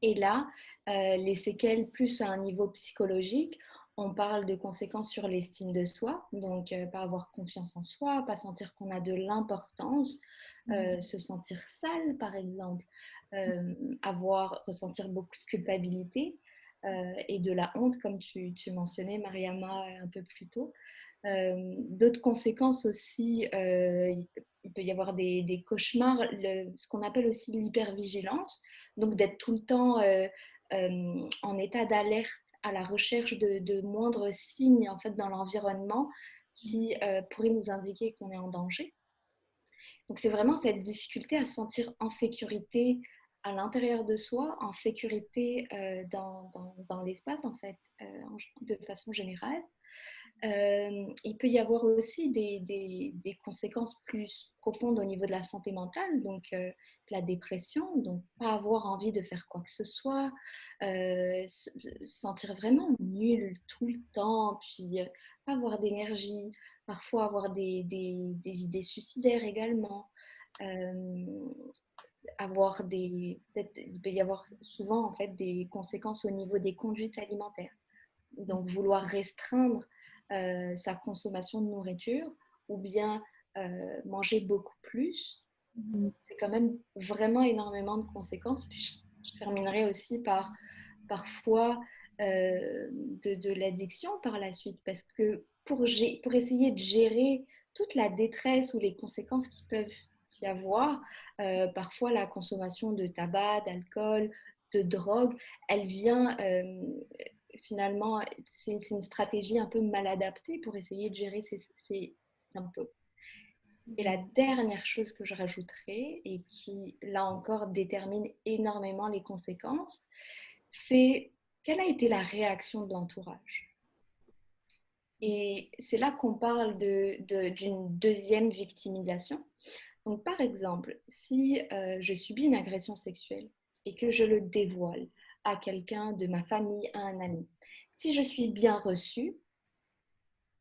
Et là, les séquelles plus à un niveau psychologique, on parle de conséquences sur l'estime de soi, donc pas avoir confiance en soi, pas sentir qu'on a de l'importance, se sentir sale par exemple, ressentir beaucoup de culpabilité et de la honte comme tu mentionnais Mariama un peu plus tôt. D'autres conséquences aussi, il peut y avoir des cauchemars, ce qu'on appelle aussi l'hypervigilance, donc d'être tout le temps en état d'alerte à la recherche de moindres signes en fait, dans l'environnement qui pourraient nous indiquer qu'on est en danger. Donc c'est vraiment cette difficulté à se sentir en sécurité à l'intérieur de soi, en sécurité dans l'espace en fait, de façon générale. Il peut y avoir aussi des conséquences plus profondes au niveau de la santé mentale, donc de la dépression, donc pas avoir envie de faire quoi que ce soit, se sentir vraiment nul tout le temps, puis pas avoir d'énergie, parfois avoir des idées suicidaires également. Il peut y avoir souvent en fait des conséquences au niveau des conduites alimentaires. Donc vouloir restreindre sa consommation de nourriture ou bien manger beaucoup plus, c'est quand même vraiment énormément de conséquences. Puis je terminerai aussi par parfois de l'addiction par la suite, parce que pour essayer de gérer toute la détresse ou les conséquences qui peuvent y avoir, parfois la consommation de tabac, d'alcool, de drogue, elle vient finalement, c'est une stratégie un peu mal adaptée pour essayer de gérer ces symptômes. Et la dernière chose que je rajouterai, et qui, là encore, détermine énormément les conséquences, c'est quelle a été la réaction de l'entourage. Et c'est là qu'on parle d'une deuxième victimisation. Donc, par exemple, si je subis une agression sexuelle et que je le dévoile à quelqu'un de ma famille, à un ami, si je suis bien reçue,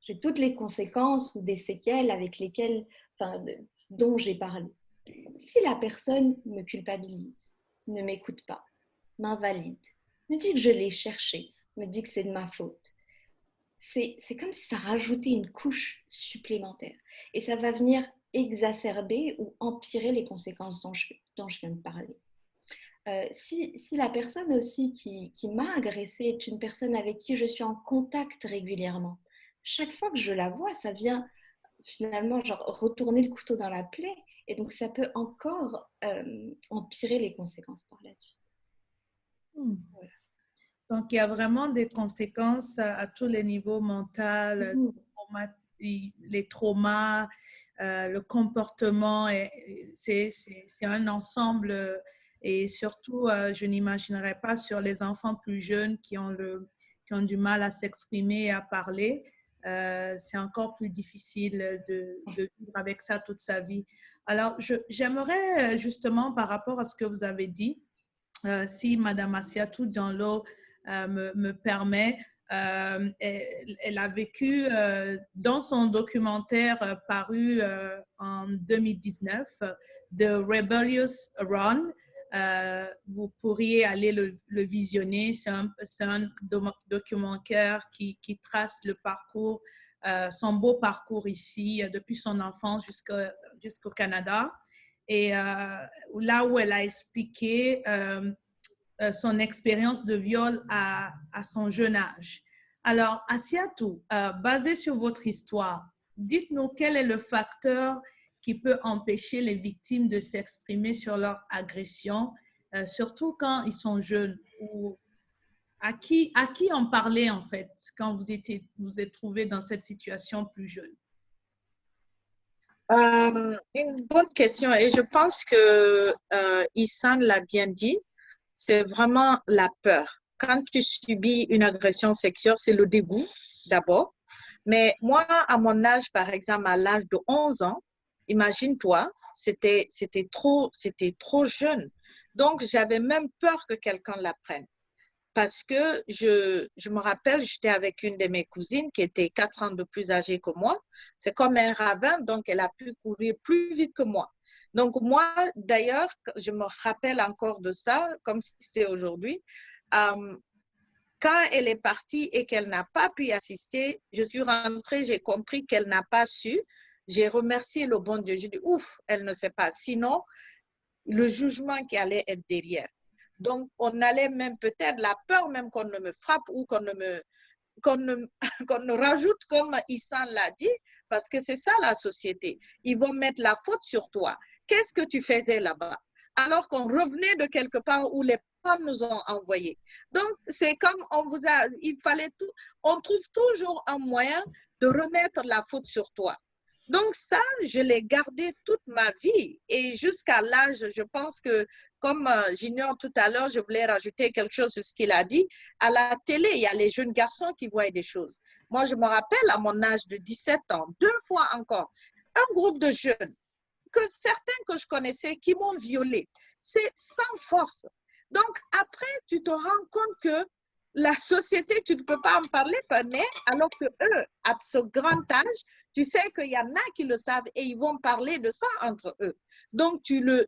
j'ai toutes les conséquences ou des séquelles dont j'ai parlé. Si la personne me culpabilise, ne m'écoute pas, m'invalide, me dit que je l'ai cherché, me dit que c'est de ma faute, c'est comme si ça rajoutait une couche supplémentaire. Et ça va venir exacerber ou empirer les conséquences dont je viens de parler. Si la personne aussi qui m'a agressée est une personne avec qui je suis en contact régulièrement, chaque fois que je la vois, ça vient finalement genre retourner le couteau dans la plaie, et donc ça peut encore empirer les conséquences par la suite. Voilà. Donc il y a vraiment des conséquences à tous les niveaux mentaux, les traumas, le comportement, c'est un ensemble. Et surtout, je n'imaginerais pas sur les enfants plus jeunes qui ont du mal à s'exprimer et à parler. C'est encore plus difficile de vivre avec ça toute sa vie. Alors, j'aimerais justement, par rapport à ce que vous avez dit, si Madame Assiatou Diallo me permet, elle a vécu dans son documentaire paru en 2019, The Rebellious Run. Vous pourriez aller le visionner. C'est un documentaire qui trace le parcours, son beau parcours ici, depuis son enfance jusqu'au Canada. Et là où elle a expliqué son expérience de viol à son jeune âge. Alors, Assiatou, basé sur votre histoire, dites-nous quel est le facteur qui peut empêcher les victimes de s'exprimer sur leur agression, surtout quand ils sont jeunes. Ou à qui en parler, en fait, quand vous êtes trouvé dans cette situation plus jeune? Une bonne question, et je pense que Ihsan l'a bien dit, c'est vraiment la peur. Quand tu subis une agression sexuelle, c'est le dégoût d'abord. Mais moi, à mon âge, par exemple, à l'âge de 11 ans, imagine-toi, c'était trop jeune. Donc, j'avais même peur que quelqu'un l'apprenne. Parce que je me rappelle, j'étais avec une de mes cousines qui était 4 ans de plus âgée que moi. C'est comme un ravin, donc elle a pu courir plus vite que moi. Donc moi, d'ailleurs, je me rappelle encore de ça, comme si c'était aujourd'hui. Quand elle est partie et qu'elle n'a pas pu assister, je suis rentrée, j'ai compris qu'elle n'a pas su. J'ai remercié le bon Dieu. J'ai dit, ouf, elle ne sait pas. Sinon, le jugement qui allait être derrière. Donc, on allait même peut-être la peur même qu'on ne me frappe ou qu'on ne rajoute comme Ihsan l'a dit, parce que c'est ça la société. Ils vont mettre la faute sur toi. Qu'est-ce que tu faisais là-bas? Alors qu'on revenait de quelque part où les parents nous ont envoyés. Donc, c'est comme on trouve toujours un moyen de remettre la faute sur toi. Donc ça, je l'ai gardé toute ma vie et jusqu'à l'âge, je pense que, comme j'ignore tout à l'heure, je voulais rajouter quelque chose sur ce qu'il a dit, à la télé, il y a les jeunes garçons qui voient des choses. Moi, je me rappelle à mon âge de 17 ans, 2 fois encore, un groupe de jeunes, certains que je connaissais, qui m'ont violée. C'est sans force. Donc après, tu te rends compte que la société, tu ne peux pas en parler, mais alors que eux, à ce grand âge, tu sais qu'il y en a qui le savent et ils vont parler de ça entre eux. Donc, tu le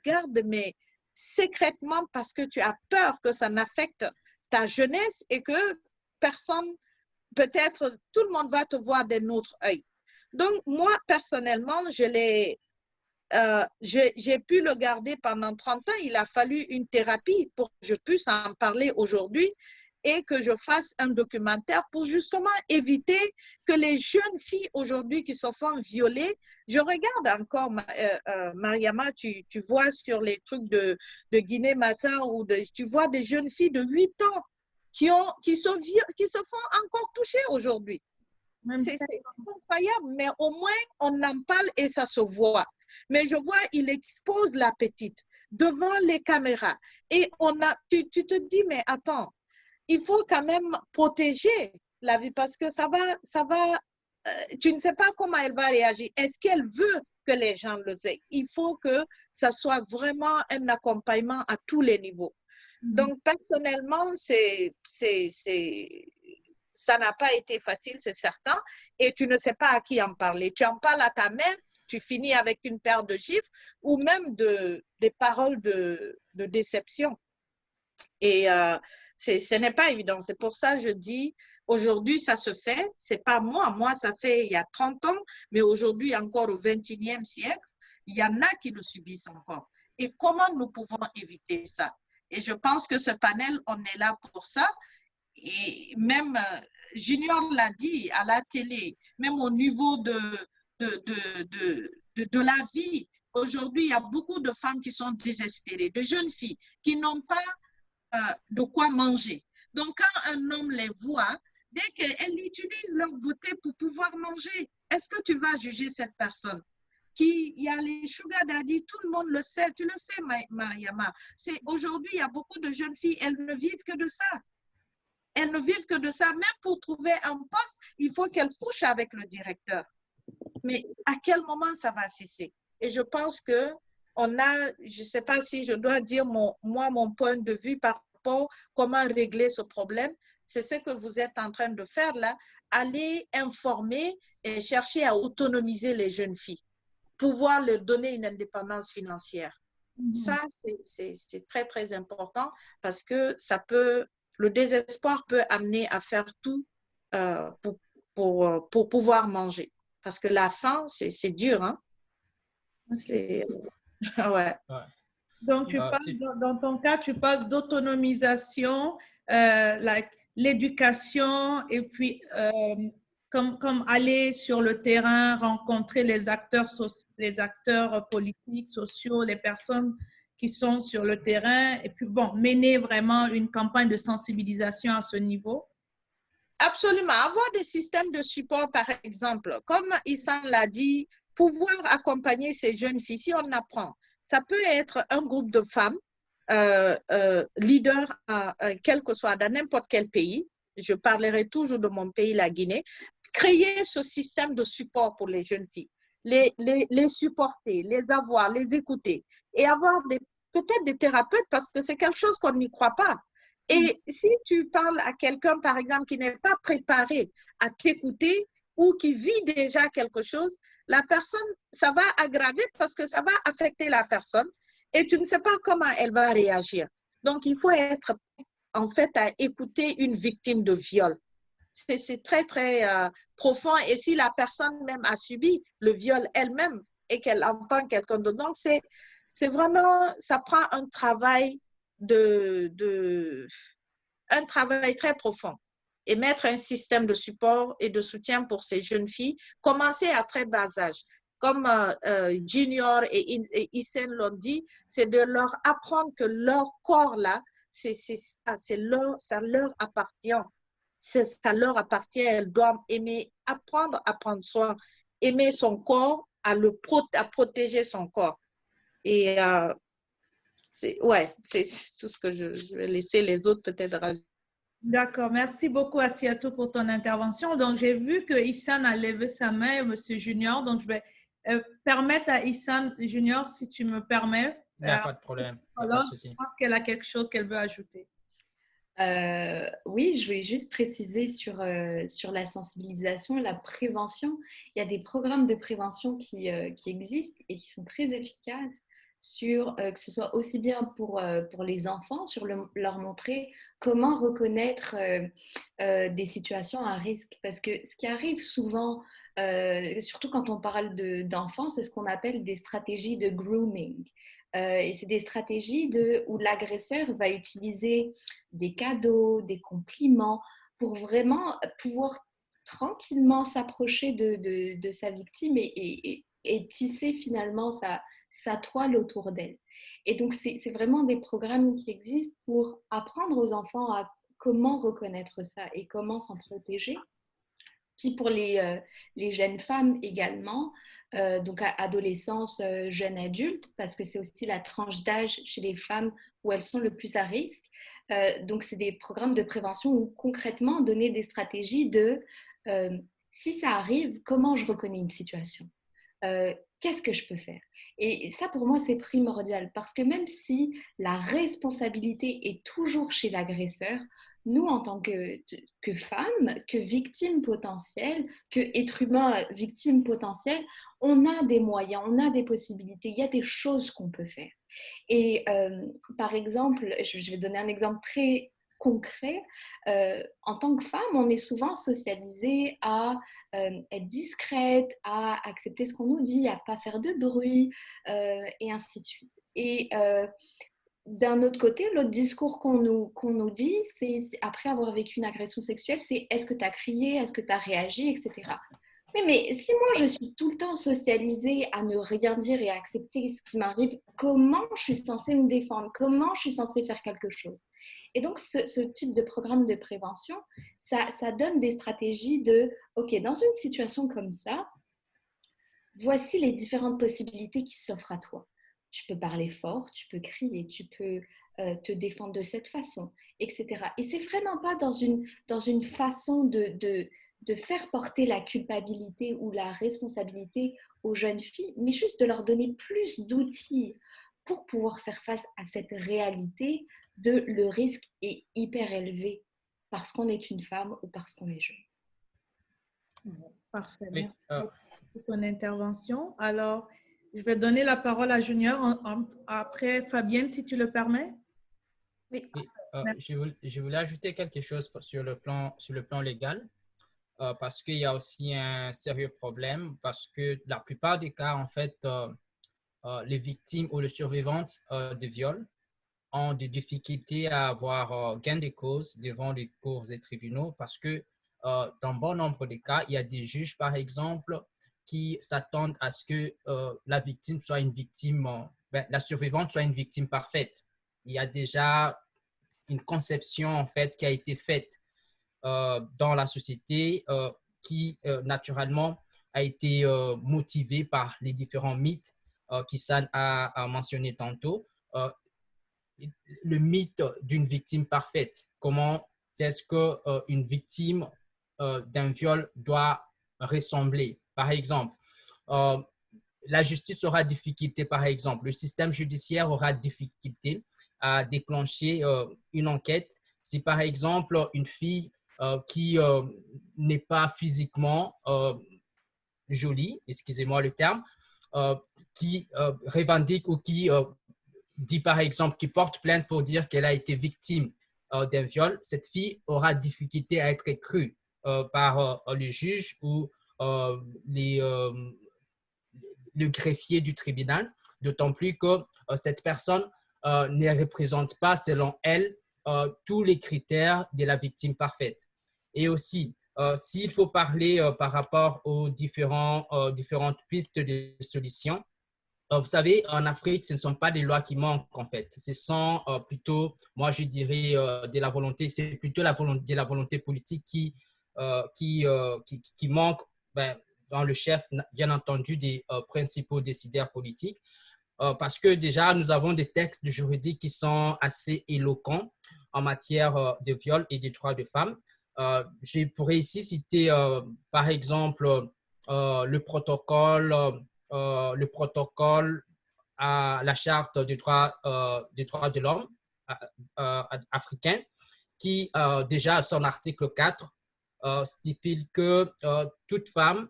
gardes, mais secrètement parce que tu as peur que ça n'affecte ta jeunesse et que personne, peut-être tout le monde va te voir d'un autre œil. Donc, moi, personnellement, j'ai pu le garder pendant 30 ans. Il a fallu une thérapie pour que je puisse en parler aujourd'hui et que je fasse un documentaire pour justement éviter que les jeunes filles aujourd'hui qui se font violer, je regarde encore, Mariama, tu vois sur les trucs de Guinée Matin, tu vois des jeunes filles de 8 ans qui se font encore toucher aujourd'hui. C'est incroyable, mais au moins on en parle et ça se voit. Mais je vois, il expose la petite devant les caméras. Et tu te dis, mais attends, il faut quand même protéger la vie parce que tu ne sais pas comment elle va réagir. Est-ce qu'elle veut que les gens le sachent? Il faut que ça soit vraiment un accompagnement à tous les niveaux. Donc, personnellement, ça n'a pas été facile, c'est certain, et tu ne sais pas à qui en parler. Tu en parles à ta mère, tu finis avec une paire de gifles ou même des paroles de déception. Et ce n'est pas évident. C'est pour ça que je dis, aujourd'hui, ça se fait. C'est pas moi. Moi, ça fait il y a 30 ans, mais aujourd'hui, encore au XXIe siècle, il y en a qui le subissent encore. Et comment nous pouvons éviter ça? Et je pense que ce panel, on est là pour ça. Et même, Junior l'a dit à la télé, même au niveau de la vie, aujourd'hui, il y a beaucoup de femmes qui sont désespérées, de jeunes filles qui n'ont pas de quoi manger. Donc, quand un homme les voit, dès qu'elles utilisent leur beauté pour pouvoir manger, est-ce que tu vas juger cette personne? Il y a les sugar daddy, tout le monde le sait, tu le sais, Mariama. Aujourd'hui, il y a beaucoup de jeunes filles, elles ne vivent que de ça. Elles ne vivent que de ça. Même pour trouver un poste, il faut qu'elles couchent avec le directeur. Mais à quel moment ça va cesser? Et je pense que on a, je ne sais pas si je dois dire mon point de vue par rapport à comment régler ce problème. C'est ce que vous êtes en train de faire là. Aller informer et chercher à autonomiser les jeunes filles, pouvoir leur donner une indépendance financière. Ça, c'est très, très important parce que le désespoir peut amener à faire tout pour pouvoir manger. Parce que la faim, c'est dur, hein? Ouais. Donc, dans ton cas, tu parles d'autonomisation, l'éducation et puis comme aller sur le terrain, rencontrer les acteurs politiques, sociaux, les personnes qui sont sur le terrain et puis bon, mener vraiment une campagne de sensibilisation à ce niveau. Absolument. Avoir des systèmes de support, par exemple, comme Issan l'a dit, pouvoir accompagner ces jeunes filles, si on apprend. Ça peut être un groupe de femmes, leaders, quel que soit, dans n'importe quel pays. Je parlerai toujours de mon pays, la Guinée. Créer ce système de support pour les jeunes filles. Les supporter, les avoir, les écouter et avoir peut-être des thérapeutes parce que c'est quelque chose qu'on n'y croit pas. Et si tu parles à quelqu'un, par exemple, qui n'est pas préparé à t'écouter ou qui vit déjà quelque chose, la personne, ça va aggraver parce que ça va affecter la personne et tu ne sais pas comment elle va réagir. Donc, il faut être, en fait, à écouter une victime de viol. C'est très, très profond. Et si la personne même a subi le viol elle-même et qu'elle entend quelqu'un d'autre, donc c'est vraiment, ça prend un travail un travail très profond et mettre un système de support et de soutien pour ces jeunes filles, commencer à très bas âge. Comme Junior et Isen l'ont dit, c'est de leur apprendre que leur corps-là, ça leur appartient. Ça leur appartient, elles doivent aimer, apprendre à prendre soin, aimer son corps, à protéger son corps. Et c'est tout ce que je vais laisser les autres peut-être rajouter. D'accord, merci beaucoup Asiatou pour ton intervention. Donc, j'ai vu que Issan a levé sa main, Monsieur Junior. Donc, je vais permettre à Issan Junior, si tu me permets. Il n'y a pas de problème. Alors, je pense qu'elle a quelque chose qu'elle veut ajouter. Oui, je voulais juste préciser sur la sensibilisation et la prévention. Il y a des programmes de prévention qui existent et qui sont très efficaces que ce soit aussi bien pour les enfants, sur leur montrer comment reconnaître des situations à risque. Parce que ce qui arrive souvent, surtout quand on parle d'enfants, c'est ce qu'on appelle des stratégies de grooming. Et c'est des stratégies où l'agresseur va utiliser des cadeaux, des compliments pour vraiment pouvoir tranquillement s'approcher de sa victime et tisser finalement sa toile autour d'elle. Et donc, c'est vraiment des programmes qui existent pour apprendre aux enfants à comment reconnaître ça et comment s'en protéger. Puis pour les jeunes femmes également, donc adolescence, jeunes adultes, parce que c'est aussi la tranche d'âge chez les femmes où elles sont le plus à risque. Donc c'est des programmes de prévention où concrètement donner des stratégies si ça arrive, comment je reconnais une situation? Qu'est-ce que je peux faire? Et ça, pour moi, c'est primordial parce que même si la responsabilité est toujours chez l'agresseur, nous, en tant que femmes, que victimes potentielles, que êtres humains victimes potentielles, on a des moyens, on a des possibilités, il y a des choses qu'on peut faire. Et par exemple, je vais donner un exemple très concret. En tant que femme, on est souvent socialisée à être discrète, à accepter ce qu'on nous dit, à pas faire de bruit, et ainsi de suite. Et d'un autre côté, l'autre discours qu'on nous dit, c'est après avoir vécu une agression sexuelle, c'est est-ce que tu as crié, est-ce que tu as réagi, etc. Mais si moi je suis tout le temps socialisée à ne rien dire et à accepter ce qui m'arrive, comment je suis censée me défendre? Comment je suis censée faire quelque chose? Et donc, ce type de programme de prévention, ça donne des stratégies de, OK, dans une situation comme ça, voici les différentes possibilités qui s'offrent à toi. Tu peux parler fort, tu peux crier, tu peux te défendre de cette façon, etc. Et c'est vraiment pas dans une façon de faire porter la culpabilité ou la responsabilité aux jeunes filles, mais juste de leur donner plus d'outils pour pouvoir faire face à cette réalité de le risque est hyper élevé parce qu'on est une femme ou parce qu'on est jeune. Parfait. Oui, Merci pour ton intervention. Alors, je vais donner la parole à Junior après Fabienne, si tu le permets. Oui. oui, je voulais ajouter quelque chose sur le plan légal. Parce qu'il y a aussi un sérieux problème, parce que la plupart des cas, en fait, les victimes ou les survivantes de viol ont des difficultés à avoir gain de cause devant les cours et tribunaux, parce que dans bon nombre de cas, il y a des juges, par exemple, qui s'attendent à ce que la victime soit une victime, la survivante soit une victime parfaite. Il y a déjà une conception, en fait, qui a été faite dans la société qui, naturellement, a été motivée par les différents mythes qu'Issan a mentionné tantôt. Le mythe d'une victime parfaite. Comment est-ce qu'une victime d'un viol doit ressembler? Par exemple, la justice aura difficulté, par exemple, le système judiciaire aura difficulté à déclencher une enquête si, par exemple, une fille qui n'est pas physiquement jolie, excusez-moi le terme, qui revendique ou qui dit, par exemple, qui porte plainte pour dire qu'elle a été victime d'un viol, cette fille aura difficulté à être crue par le juge ou le greffier du tribunal, d'autant plus que cette personne ne représente pas, selon elle, tous les critères de la victime parfaite. Et aussi, s'il faut parler par rapport aux différentes pistes de solutions, vous savez, en Afrique, ce ne sont pas des lois qui manquent, en fait. Ce sont plutôt, moi, je dirais, de la volonté, c'est plutôt de la volonté politique qui manque dans le chef, bien entendu, des principaux décideurs politiques. Parce que déjà, nous avons des textes juridiques qui sont assez éloquents en matière de viol et des droits des femmes. Je pourrais ici citer, par exemple, le protocole à la charte des droits de l'homme africain, qui déjà, son article 4, stipule que toute femme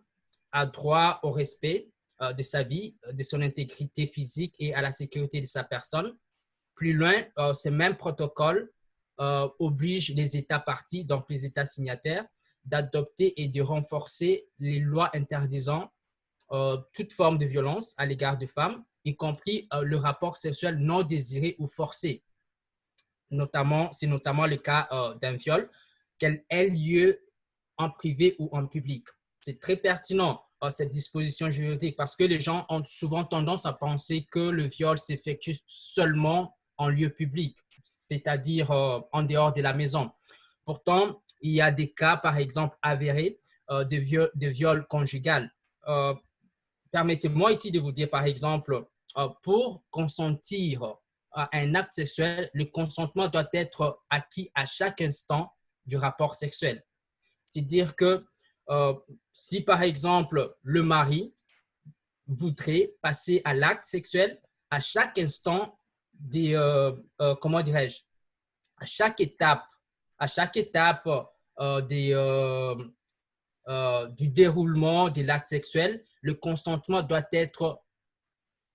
a droit au respect de sa vie, de son intégrité physique et à la sécurité de sa personne. Plus loin, ce même protocole oblige les États parties, donc les États signataires, d'adopter et de renforcer les lois interdisant toute forme de violence à l'égard des femmes, y compris le rapport sexuel non désiré ou forcé. C'est notamment le cas d'un viol, qu'elle ait lieu en privé ou en public. C'est très pertinent, cette disposition juridique, parce que les gens ont souvent tendance à penser que le viol s'effectue seulement en lieu public, c'est-à-dire en dehors de la maison. Pourtant, il y a des cas, par exemple, avérés de viol conjugal. Permettez-moi ici de vous dire, par exemple, pour consentir à un acte sexuel, le consentement doit être acquis à chaque instant du rapport sexuel. C'est-à-dire que si, par exemple, le mari voudrait passer à l'acte sexuel, à chaque instant comment dirais-je, à chaque étape du déroulement de l'acte sexuel, le consentement doit être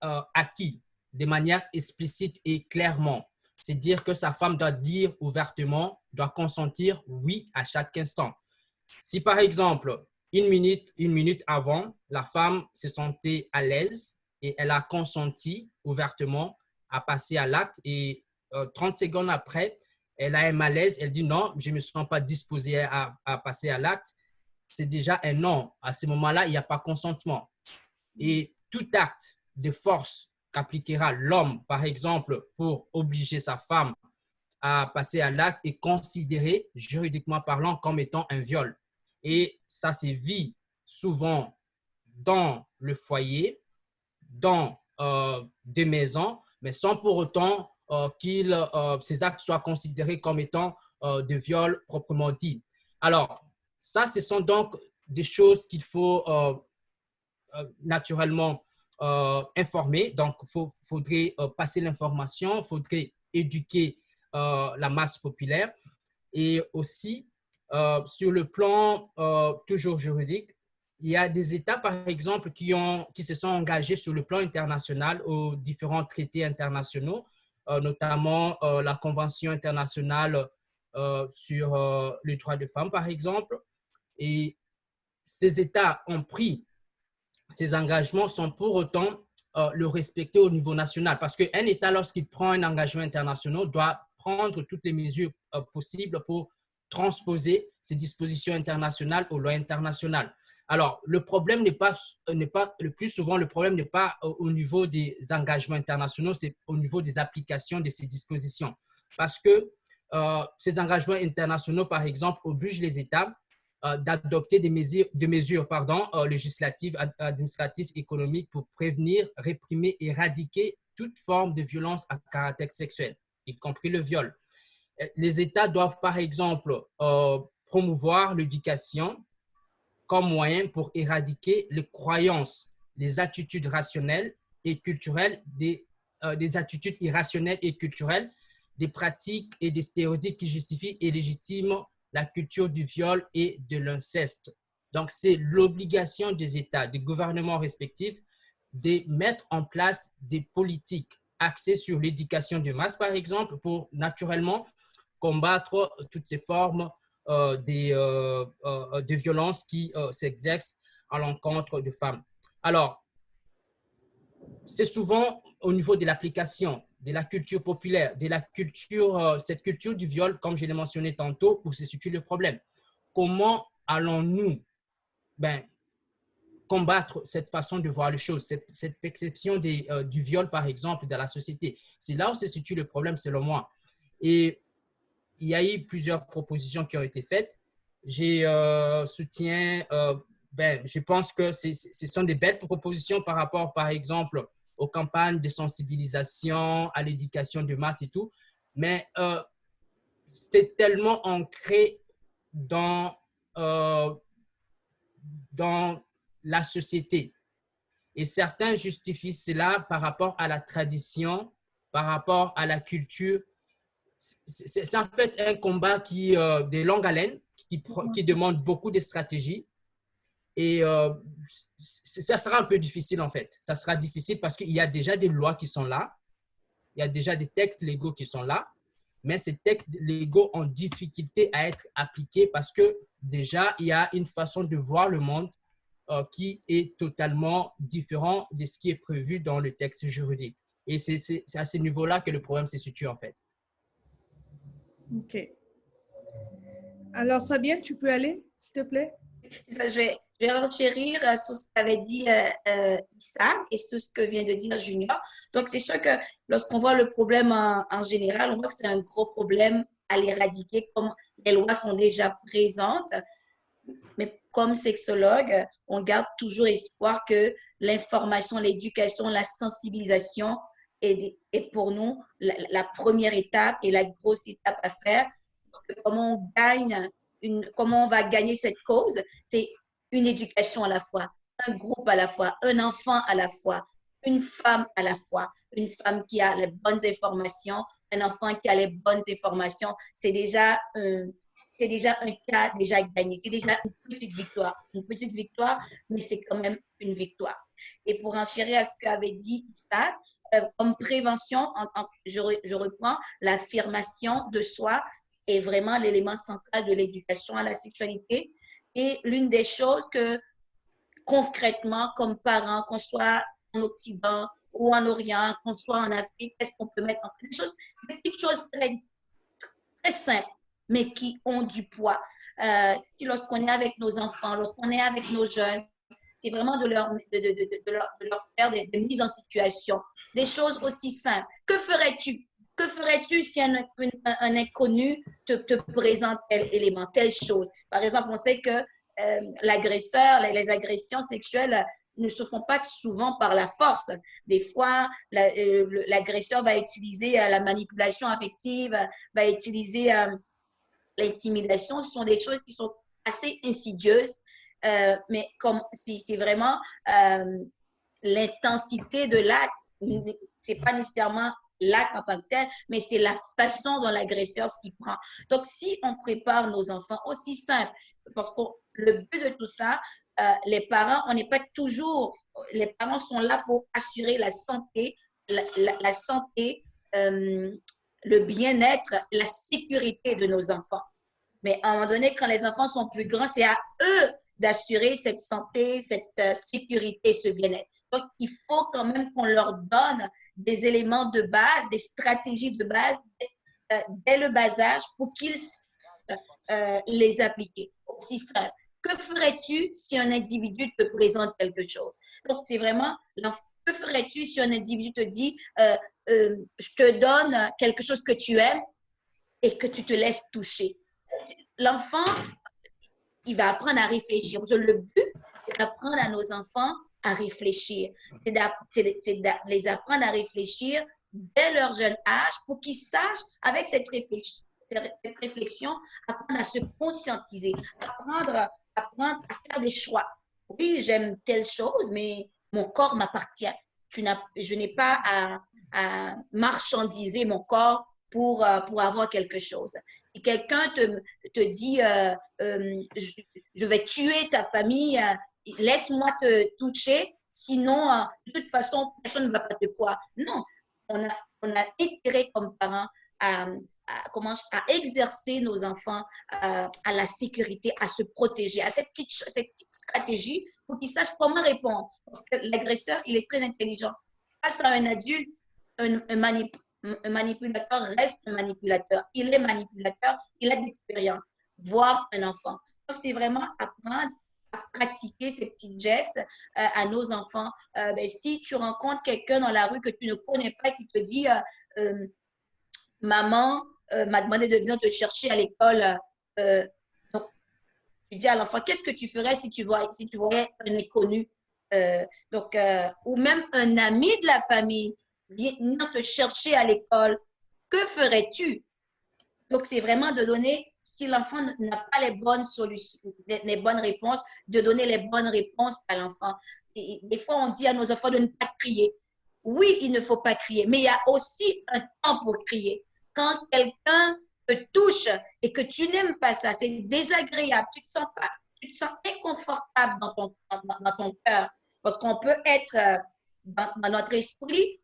acquis de manière explicite et clairement. C'est-à-dire que sa femme doit dire ouvertement, doit consentir oui à chaque instant. Si par exemple, une minute avant, la femme se sentait à l'aise et elle a consenti ouvertement à passer à l'acte et 30 secondes après, elle a un malaise, elle dit non, je ne me sens pas disposée à passer à l'acte, c'est déjà un non. À ce moment-là, il n'y a pas consentement. Et tout acte de force qu'appliquera l'homme, par exemple, pour obliger sa femme à passer à l'acte est considéré, juridiquement parlant, comme étant un viol. Et ça se vit souvent dans le foyer, dans des maisons, mais sans pour autant ces actes soient considérés comme étant de viols proprement dit. Alors, ça, ce sont donc des choses qu'il faut naturellement informer. Donc, il faudrait passer l'information, il faudrait éduquer la masse populaire. Et aussi, sur le plan toujours juridique, il y a des États, par exemple, qui se sont engagés sur le plan international aux différents traités internationaux, notamment la Convention internationale sur les droits des femmes, par exemple. Et ces États ont pris ces engagements sans pour autant le respecter au niveau national. Parce qu'un État, lorsqu'il prend un engagement international, doit prendre toutes les mesures possibles pour transposer ces dispositions internationales aux lois internationales. Alors, le problème n'est pas, le plus souvent, le problème n'est pas au niveau des engagements internationaux, c'est au niveau des applications de ces dispositions. Parce que ces engagements internationaux, par exemple, obligent les États d'adopter des mesures législatives, administratives, économiques pour prévenir, réprimer, éradiquer toute forme de violence à caractère sexuel, y compris le viol. Les États doivent, par exemple, promouvoir l'éducation comme moyen pour éradiquer les croyances, les attitudes rationnelles et culturelles, des attitudes irrationnelles et culturelles, des pratiques et des stéréotypes qui justifient et légitiment la culture du viol et de l'inceste. Donc, c'est l'obligation des États, des gouvernements respectifs, de mettre en place des politiques axées sur l'éducation de masse, par exemple, pour naturellement combattre toutes ces formes de violences qui s'exercent à l'encontre de femmes. Alors, c'est souvent au niveau de l'application, de la culture populaire, de la culture, cette culture du viol, comme je l'ai mentionné tantôt, où se situe le problème. Comment allons-nous combattre cette façon de voir les choses, cette perception du viol, par exemple, dans la société? C'est là où se situe le problème, selon moi. Et il y a eu plusieurs propositions qui ont été faites. Je pense que ce sont des belles propositions par rapport, par exemple, aux campagnes de sensibilisation, à l'éducation de masse et tout. Mais c'est tellement ancré dans la société. Et certains justifient cela par rapport à la tradition, par rapport à la culture. C'est en fait un combat de longue haleine, qui demande beaucoup de stratégie. Et ça sera un peu difficile, en fait. Ça sera difficile parce qu'il y a déjà des lois qui sont là. Il y a déjà des textes légaux qui sont là. Mais ces textes légaux ont difficulté à être appliqués parce que déjà, il y a une façon de voir le monde qui est totalement différent de ce qui est prévu dans le texte juridique. Et c'est à ce niveau-là que le problème se situe, en fait. OK. Alors, Fabienne, tu peux aller, s'il te plaît? Je vais renchérir sur ce qu'avait dit Issa et sur ce que vient de dire Junior. Donc, c'est sûr que lorsqu'on voit le problème en général, on voit que c'est un gros problème à l'éradiquer, comme les lois sont déjà présentes. Mais comme sexologue, on garde toujours espoir que l'information, l'éducation, la sensibilisation est pour nous la première étape et la grosse étape à faire. Parce que comment on va gagner cette cause, c'est une éducation à la fois, un groupe à la fois, un enfant à la fois, une femme à la fois, une femme qui a les bonnes informations, un enfant qui a les bonnes informations. C'est déjà un cas déjà gagné. C'est déjà une petite victoire, mais c'est quand même une victoire. Et pour enchérir à ce qu'avait dit Issa, comme prévention, je reprends, l'affirmation de soi est vraiment l'élément central de l'éducation à la sexualité. Et l'une des choses que concrètement, comme parents, qu'on soit en Occident ou en Orient, qu'on soit en Afrique, qu'est-ce qu'on peut mettre en place? Des petites choses très, très simples, mais qui ont du poids. Si lorsqu'on est avec nos enfants, lorsqu'on est avec nos jeunes, c'est vraiment de leur faire des mises en situation, des choses aussi simples. Que ferais-tu Que ferais-tu si un inconnu te présente tel élément, telle chose? Par exemple, on sait que l'agresseur, les agressions sexuelles ne se font pas souvent par la force. Des fois, l'agresseur va utiliser la manipulation affective, va utiliser l'intimidation. Ce sont des choses qui sont assez insidieuses, mais comme c'est vraiment l'intensité de l'acte, c'est pas nécessairement l'acte en tant que tel, mais c'est la façon dont l'agresseur s'y prend. Donc, si on prépare nos enfants, aussi simple, parce que le but de tout ça, les parents, on n'est pas toujours, les parents sont là pour assurer la santé, la santé, le bien-être, la sécurité de nos enfants. Mais à un moment donné, quand les enfants sont plus grands, c'est à eux d'assurer cette santé, cette sécurité, ce bien-être. Donc, il faut quand même qu'on leur donne des éléments de base, des stratégies de base dès le bas âge pour qu'ils les appliquent. Aussi simple. Que ferais-tu si un individu te présente quelque chose? Donc, c'est vraiment, que ferais-tu si un individu te dit, je te donne quelque chose que tu aimes et que tu te laisses toucher? L'enfant, il va apprendre à réfléchir. Le but, c'est d'apprendre à nos enfants à réfléchir. C'est de les apprendre à réfléchir dès leur jeune âge pour qu'ils sachent, avec cette réflexion, apprendre à se conscientiser, apprendre à faire des choix. Oui, j'aime telle chose, mais mon corps m'appartient. Je n'ai pas à marchandiser mon corps pour avoir quelque chose. Si quelqu'un te dit je vais tuer ta famille, laisse-moi te toucher, sinon, de toute façon, personne ne va pas te croire. Non, on a intérêt comme parents à exercer nos enfants à la sécurité, à se protéger, à cette petite stratégie pour qu'ils sachent comment répondre. Parce que l'agresseur, il est très intelligent. Face à un adulte, un manipulateur reste un manipulateur. Il est manipulateur, il a de l'expérience, voire un enfant. Donc, c'est vraiment apprendre à pratiquer ces petits gestes à nos enfants. Si tu rencontres quelqu'un dans la rue que tu ne connais pas et qui te dit maman m'a demandé de venir te chercher à l'école, donc tu dis à l'enfant, qu'est-ce que tu ferais si tu voyais un inconnu? Ou même un ami de la famille venir te chercher à l'école, que ferais-tu? Donc, c'est vraiment de donner, si l'enfant n'a pas les bonnes solutions, les bonnes réponses, de donner les bonnes réponses à l'enfant. Des fois, on dit à nos enfants de ne pas crier. Oui, il ne faut pas crier, mais il y a aussi un temps pour crier. Quand quelqu'un te touche et que tu n'aimes pas ça, c'est désagréable, tu te sens inconfortable dans ton cœur. Parce qu'on peut être dans notre esprit,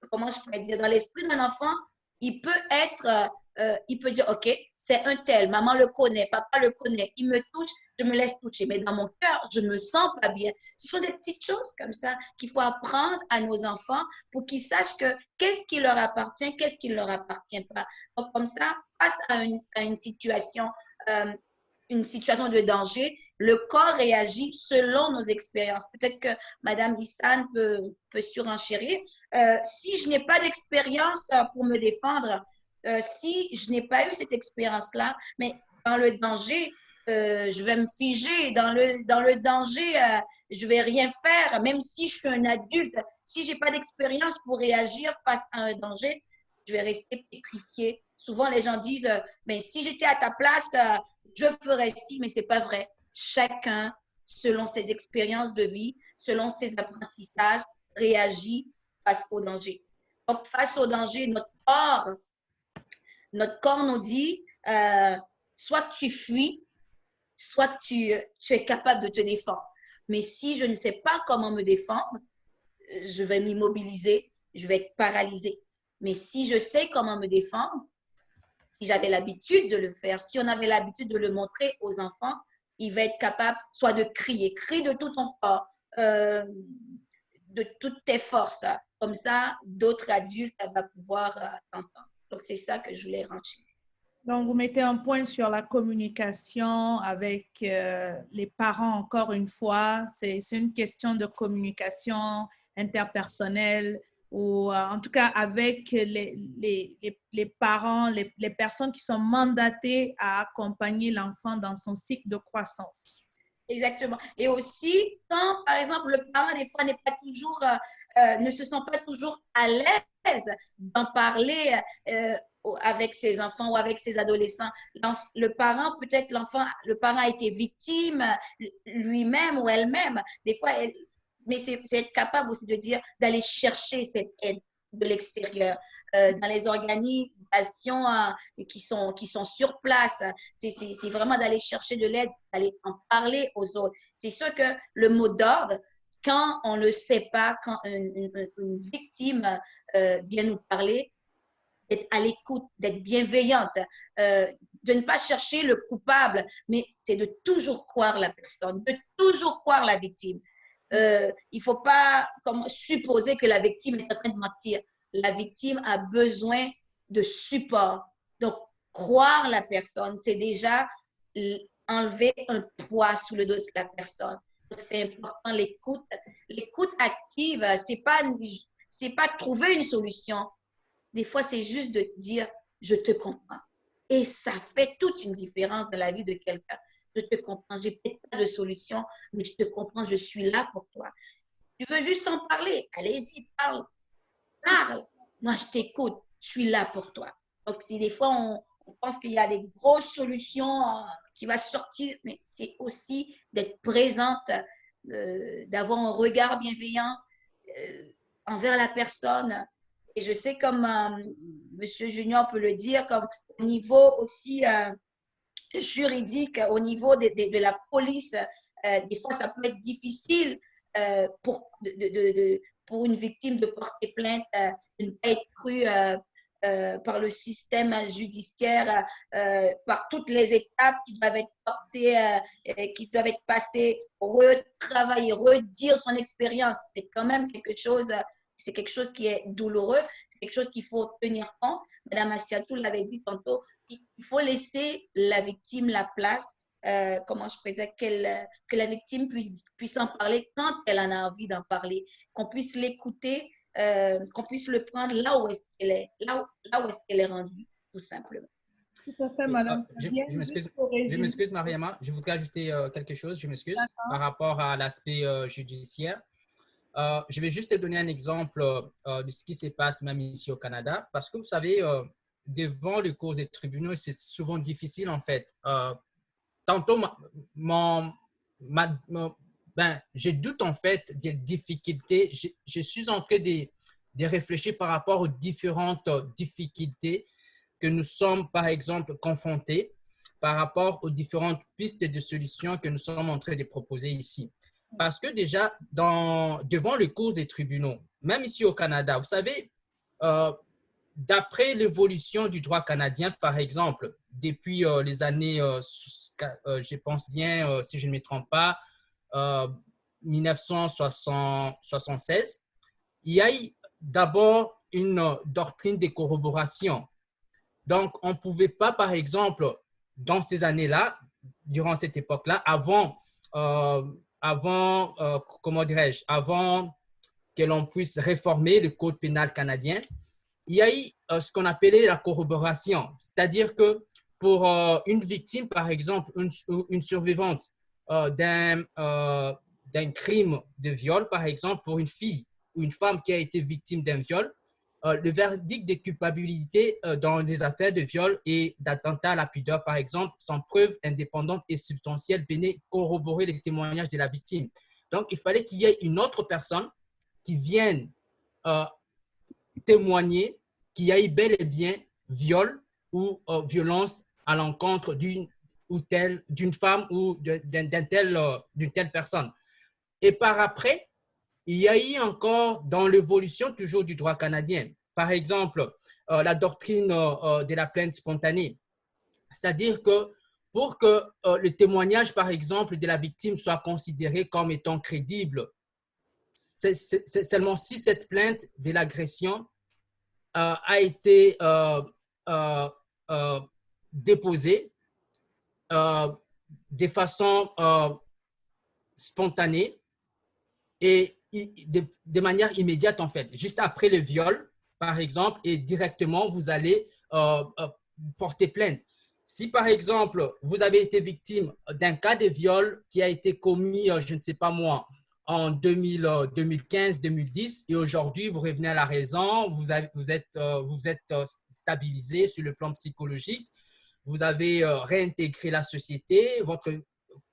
comment je pourrais dire, dans l'esprit d'un enfant, il peut dire, OK, c'est un tel, maman le connaît, papa le connaît, il me touche, je me laisse toucher. Mais dans mon cœur, je ne me sens pas bien. Ce sont des petites choses comme ça qu'il faut apprendre à nos enfants pour qu'ils sachent qu'est-ce qui leur appartient, qu'est-ce qui ne leur appartient pas. Donc, comme ça, face à une situation de danger, le corps réagit selon nos expériences. Peut-être que Mme Issane peut surenchérir. Si je n'ai pas d'expérience pour me défendre, si je n'ai pas eu cette expérience-là, mais dans le danger, je vais me figer. Dans le danger, je ne vais rien faire. Même si je suis un adulte, si je n'ai pas d'expérience pour réagir face à un danger, je vais rester pétrifiée. Souvent, les gens disent, mais si j'étais à ta place, je ferais ci, mais ce n'est pas vrai. Chacun, selon ses expériences de vie, selon ses apprentissages, réagit face au danger. Donc, face au danger, notre corps nous dit, soit tu fuis, soit tu es capable de te défendre. Mais si je ne sais pas comment me défendre, je vais m'immobiliser, je vais être paralysée. Mais si je sais comment me défendre, si j'avais l'habitude de le faire, si on avait l'habitude de le montrer aux enfants, il va être capable soit de crier, crie de tout ton corps, de toutes tes forces. Comme ça, d'autres adultes vont pouvoir t'entendre. Donc, c'est ça que je voulais rentrer. Donc, vous mettez un point sur la communication avec les parents, encore une fois. C'est une question de communication interpersonnelle. ou en tout cas avec les parents, les personnes qui sont mandatées à accompagner l'enfant dans son cycle de croissance. Exactement. Et aussi, quand, par exemple, le parent, des fois, n'est pas toujours, ne se sent pas toujours à l'aise d'en parler avec ses enfants ou avec ses adolescents. Le parent, peut-être le parent a été victime lui-même ou elle-même. Des fois, mais c'est être capable aussi de dire, d'aller chercher cette aide de l'extérieur. Dans les organisations qui sont sur place, c'est vraiment d'aller chercher de l'aide, d'aller en parler aux autres. C'est sûr que le mot d'ordre, quand on ne le sait pas, quand une victime vient nous parler, d'être à l'écoute, d'être bienveillante, de ne pas chercher le coupable, mais c'est de toujours croire la personne, de toujours croire la victime. Il ne faut pas supposer que la victime est en train de mentir. La victime a besoin de support. Donc, croire la personne, c'est déjà enlever un poids sous le dos de la personne. Donc, c'est important, l'écoute. L'écoute active, c'est pas trouver une solution. Des fois, c'est juste de dire, je te comprends. Et ça fait toute une différence dans la vie de quelqu'un. Je te comprends, j'ai peut-être pas de solution, mais je te comprends, je suis là pour toi. Tu veux juste en parler? Allez-y, parle. Parle. Moi, je t'écoute. Je suis là pour toi. Donc, si des fois, on pense qu'il y a des grosses solutions qui vont sortir, mais c'est aussi d'être présente, d'avoir un regard bienveillant envers la personne. Et je sais, comme Monsieur Junior peut le dire, comme au niveau aussi juridique, au niveau de la police, des fois, ça peut être difficile pour une victime de porter plainte, de ne pas être crue par le système judiciaire, par toutes les étapes qui doivent être portées, qui doivent être passées, retravailler, redire son expérience. C'est quand même quelque chose qui est douloureux, quelque chose qu'il faut tenir compte. Madame Assiatou l'avait dit tantôt, il faut laisser la victime la place, comment je pourrais dire, que la victime puisse en parler quand elle en a envie d'en parler, qu'on puisse l'écouter, qu'on puisse le prendre là où est-ce qu'elle est, là où est-ce qu'elle est rendue, tout simplement. Tout à fait, Madame. Je m'excuse, Mariama. Je voudrais ajouter quelque chose. Je m'excuse par rapport à l'aspect judiciaire. Je vais juste te donner un exemple de ce qui se passe même ici au Canada, parce que vous savez, devant les causes des tribunaux, c'est souvent difficile en fait. Tantôt, je doute en fait des difficultés. Je suis en train de réfléchir par rapport aux différentes difficultés que nous sommes, par exemple, confrontés par rapport aux différentes pistes de solutions que nous sommes en train de proposer ici. Parce que déjà, devant les cours des tribunaux, même ici au Canada, vous savez, d'après l'évolution du droit canadien, par exemple, depuis les années, je pense bien, si je ne me trompe pas, 1976, il y a eu d'abord une doctrine de corroboration. Donc, on ne pouvait pas, par exemple, dans ces années-là, durant cette époque-là, avant comment dirais-je, avant que l'on puisse réformer le code pénal canadien, il y a eu ce qu'on appelait la corroboration. C'est-à-dire que pour une victime, par exemple, une survivante d'un crime de viol, par exemple, pour une fille ou une femme qui a été victime d'un viol, le verdict de culpabilité dans des affaires de viol et d'attentat à la pudeur, par exemple, sans preuve indépendante et substantielle, venait corroborer les témoignages de la victime. Donc, il fallait qu'il y ait une autre personne qui vienne témoigner qu'il y a eu bel et bien viol ou violence à l'encontre d'une femme ou d'une telle personne. Et par après, il y a eu encore dans l'évolution toujours du droit canadien, par exemple, la doctrine de la plainte spontanée. C'est-à-dire que pour que le témoignage, par exemple, de la victime soit considéré comme étant crédible, c'est seulement si cette plainte de l'agression a été déposée de façon spontanée et de manière immédiate, en fait. Juste après le viol, par exemple, et directement, vous allez porter plainte. Si, par exemple, vous avez été victime d'un cas de viol qui a été commis, je ne sais pas moi, en 2015-2010, et aujourd'hui, vous revenez à la raison, vous êtes stabilisé sur le plan psychologique, vous avez réintégré la société, votre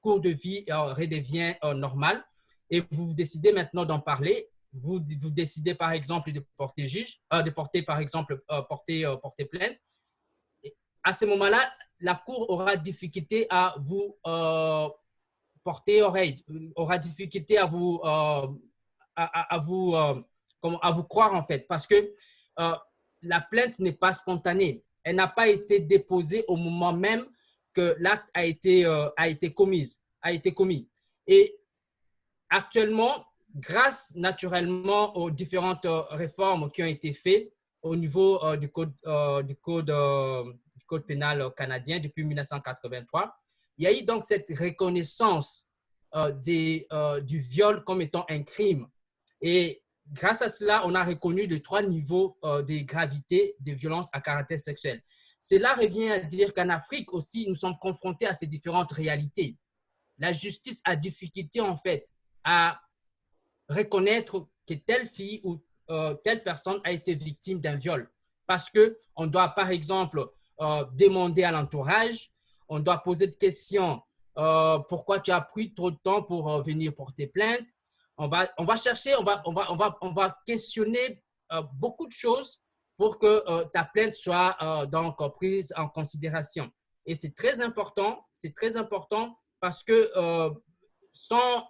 cours de vie redevient normal, et vous décidez maintenant d'en parler. Vous décidez, par exemple, de porter plainte. Et à ce moment-là, la Cour aura difficulté à vous porter oreille, aura difficulté à vous, à vous croire, en fait, parce que la plainte n'est pas spontanée. Elle n'a pas été déposée au moment même que l'acte a été commis. Et actuellement, grâce naturellement aux différentes réformes qui ont été faites au niveau du code pénal canadien depuis 1983, il y a eu donc cette reconnaissance du viol comme étant un crime. Et grâce à cela, on a reconnu les 3 niveaux de gravité des violences à caractère sexuel. Cela revient à dire qu'en Afrique aussi, nous sommes confrontés à ces différentes réalités. La justice a difficulté, en fait, à reconnaître que telle fille ou telle personne a été victime d'un viol. Parce qu'on doit, par exemple, demander à l'entourage, on doit poser des questions. Pourquoi tu as pris trop de temps pour venir porter plainte? On va chercher, on va questionner beaucoup de choses pour que ta plainte soit donc prise en considération. Et c'est très important parce que sans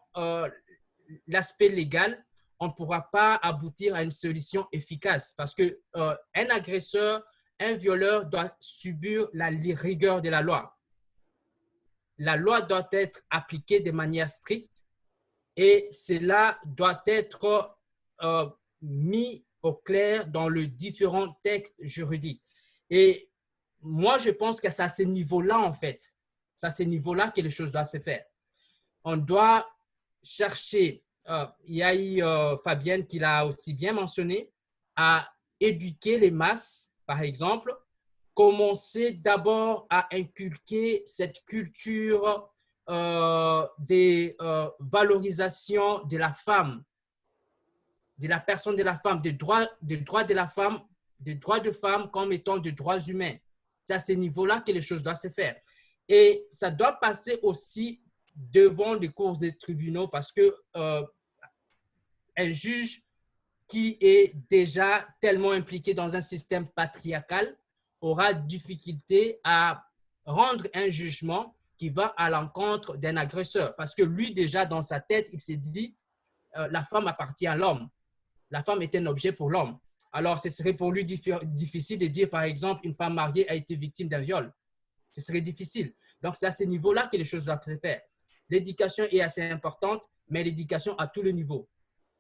l'aspect légal, on ne pourra pas aboutir à une solution efficace parce qu'un agresseur, un violeur doit subir la rigueur de la loi. La loi doit être appliquée de manière stricte et cela doit être mis au clair dans les différents textes juridiques. Et moi, je pense que c'est à ce niveau-là, en fait, c'est à ce niveau-là que les choses doivent se faire. On doit chercher, il y a eu Fabienne qui l'a aussi bien mentionné, à éduquer les masses, par exemple, commencer d'abord à inculquer cette culture des valorisations de la femme, de la personne de la femme, des droits de la femme, des droits de femme comme étant des droits humains. C'est à ce niveau-là que les choses doivent se faire. Et ça doit passer aussi devant les cours des tribunaux parce que un juge qui est déjà tellement impliqué dans un système patriarcal aura difficulté à rendre un jugement qui va à l'encontre d'un agresseur. Parce que lui, déjà, dans sa tête, il s'est dit la femme appartient à l'homme. La femme est un objet pour l'homme. Alors, ce serait pour lui difficile de dire, par exemple, une femme mariée a été victime d'un viol. Ce serait difficile. Donc, c'est à ce niveau-là que les choses doivent se faire. L'éducation est assez importante, mais l'éducation à tous les niveaux.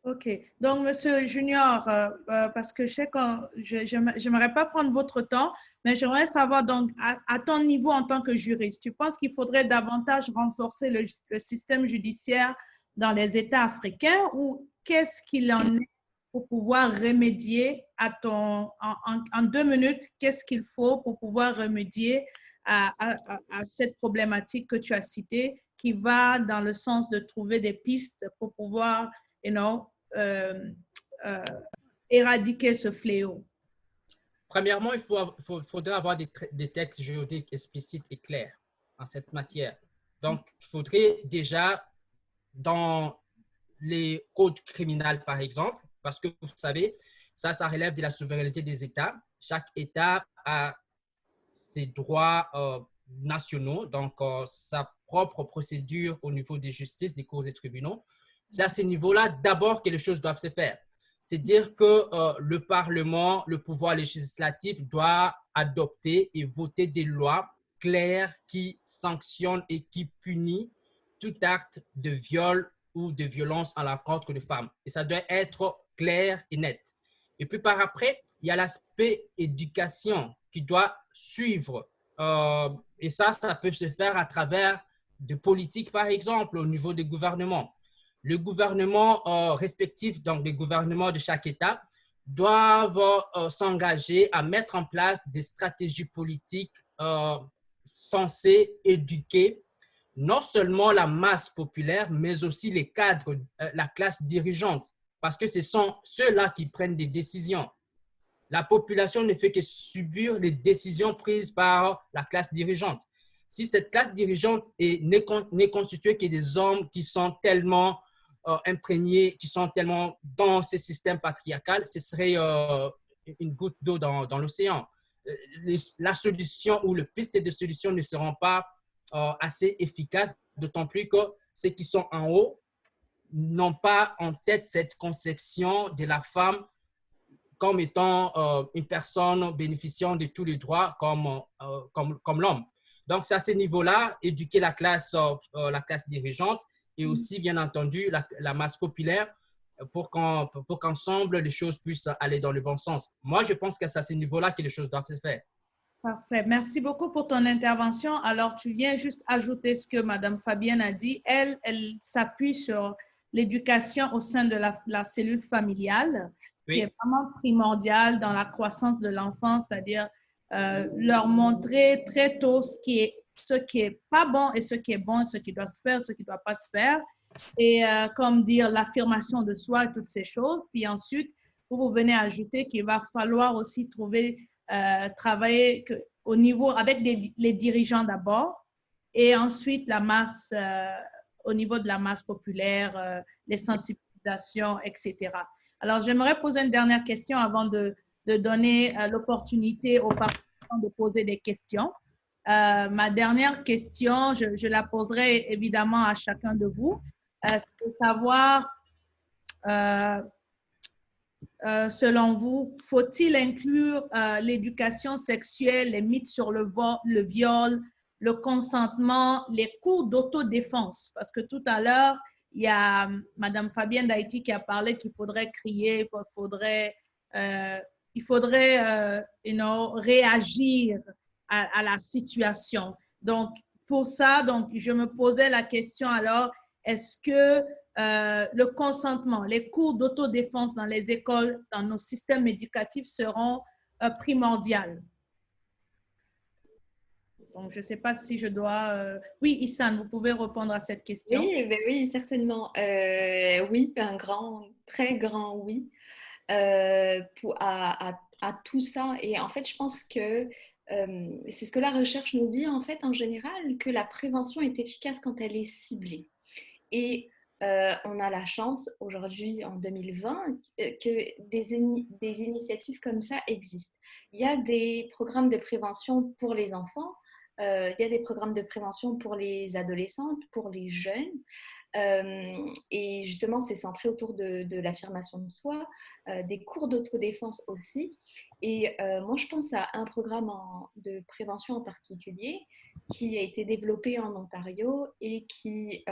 OK. Donc, Monsieur Junior, parce que je sais que je n'aimerais pas prendre votre temps, mais j'aimerais savoir, donc, à ton niveau en tant que juriste, tu penses qu'il faudrait davantage renforcer le système judiciaire dans les États africains ou qu'est-ce qu'il en est pour pouvoir remédier à en 2 minutes, qu'est-ce qu'il faut pour pouvoir remédier à cette problématique que tu as citée qui va dans le sens de trouver des pistes pour pouvoir éradiquer ce fléau? Premièrement, il faudrait avoir des textes juridiques explicites et clairs en cette matière. Donc, il faudrait déjà, dans les codes criminels, par exemple, parce que vous savez, ça relève de la souveraineté des États. Chaque État a ses droits nationaux, donc sa propre procédure au niveau des justices, des cours et tribunaux. C'est à ce niveau-là d'abord que les choses doivent se faire. C'est dire que le Parlement, le pouvoir législatif doit adopter et voter des lois claires qui sanctionnent et qui punissent tout acte de viol ou de violence à l'encontre de femmes. Et ça doit être clair et net. Et puis par après, il y a l'aspect éducation qui doit suivre. Et ça peut se faire à travers des politiques, par exemple, au niveau des gouvernements. le gouvernement respectif, donc les gouvernements de chaque État, doivent s'engager à mettre en place des stratégies politiques censées éduquer non seulement la masse populaire, mais aussi les cadres, la classe dirigeante, parce que ce sont ceux-là qui prennent des décisions. La population ne fait que subir les décisions prises par la classe dirigeante. Si cette classe dirigeante n'est constituée que des hommes qui sont tellement imprégnés, qui sont tellement dans ce système patriarcal, ce serait une goutte d'eau dans l'océan. La solution ou le piste de solution ne seront pas assez efficaces, d'autant plus que ceux qui sont en haut n'ont pas en tête cette conception de la femme comme étant une personne bénéficiant de tous les droits comme l'homme. Donc, c'est à ce niveau-là, éduquer la classe dirigeante et aussi, bien entendu, la masse populaire pour qu'ensemble, les choses puissent aller dans le bon sens. Moi, je pense que c'est à ce niveau-là que les choses doivent se faire. Parfait. Merci beaucoup pour ton intervention. Alors, tu viens juste ajouter ce que Mme Fabienne a dit. Elle s'appuie sur l'éducation au sein de la cellule familiale, oui, qui est vraiment primordiale dans la croissance de l'enfant, c'est-à-dire leur montrer très tôt ce qui est pas bon et ce qui est bon, ce qui doit se faire, ce qui ne doit pas se faire. Et comme dire l'affirmation de soi et toutes ces choses. Puis ensuite, vous venez ajouter qu'il va falloir aussi travailler au niveau avec les dirigeants d'abord et ensuite la masse, au niveau de la masse populaire, les sensibilisations, etc. Alors, j'aimerais poser une dernière question avant de donner l'opportunité aux participants de poser des questions. Ma dernière question, je la poserai évidemment à chacun de vous. C'est de savoir, selon vous, faut-il inclure l'éducation sexuelle, les mythes sur le viol, le consentement, les cours d'autodéfense? Parce que tout à l'heure, il y a Mme Fabienne d'Haïti qui a parlé qu'il faudrait crier, il faudrait réagir à la situation. Donc, pour ça, je me posais la question alors, est-ce que le consentement, les cours d'autodéfense dans les écoles, dans nos systèmes éducatifs seront primordiaux? Donc, je ne sais pas si je dois… Oui, Issan, vous pouvez répondre à cette question. Oui, ben oui, certainement. Oui, un très grand oui à tout ça. Et en fait, je pense que c'est ce que la recherche nous dit, en fait, en général, que la prévention est efficace quand elle est ciblée. Et on a la chance, aujourd'hui, en 2020, que des initiatives comme ça existent. Il y a des programmes de prévention pour les enfants, il y a des programmes de prévention pour les adolescentes, pour les jeunes. Et justement, c'est centré autour de l'affirmation de soi, des cours d'autodéfense aussi. Et moi, je pense à un programme de prévention en particulier qui a été développé en Ontario et qui…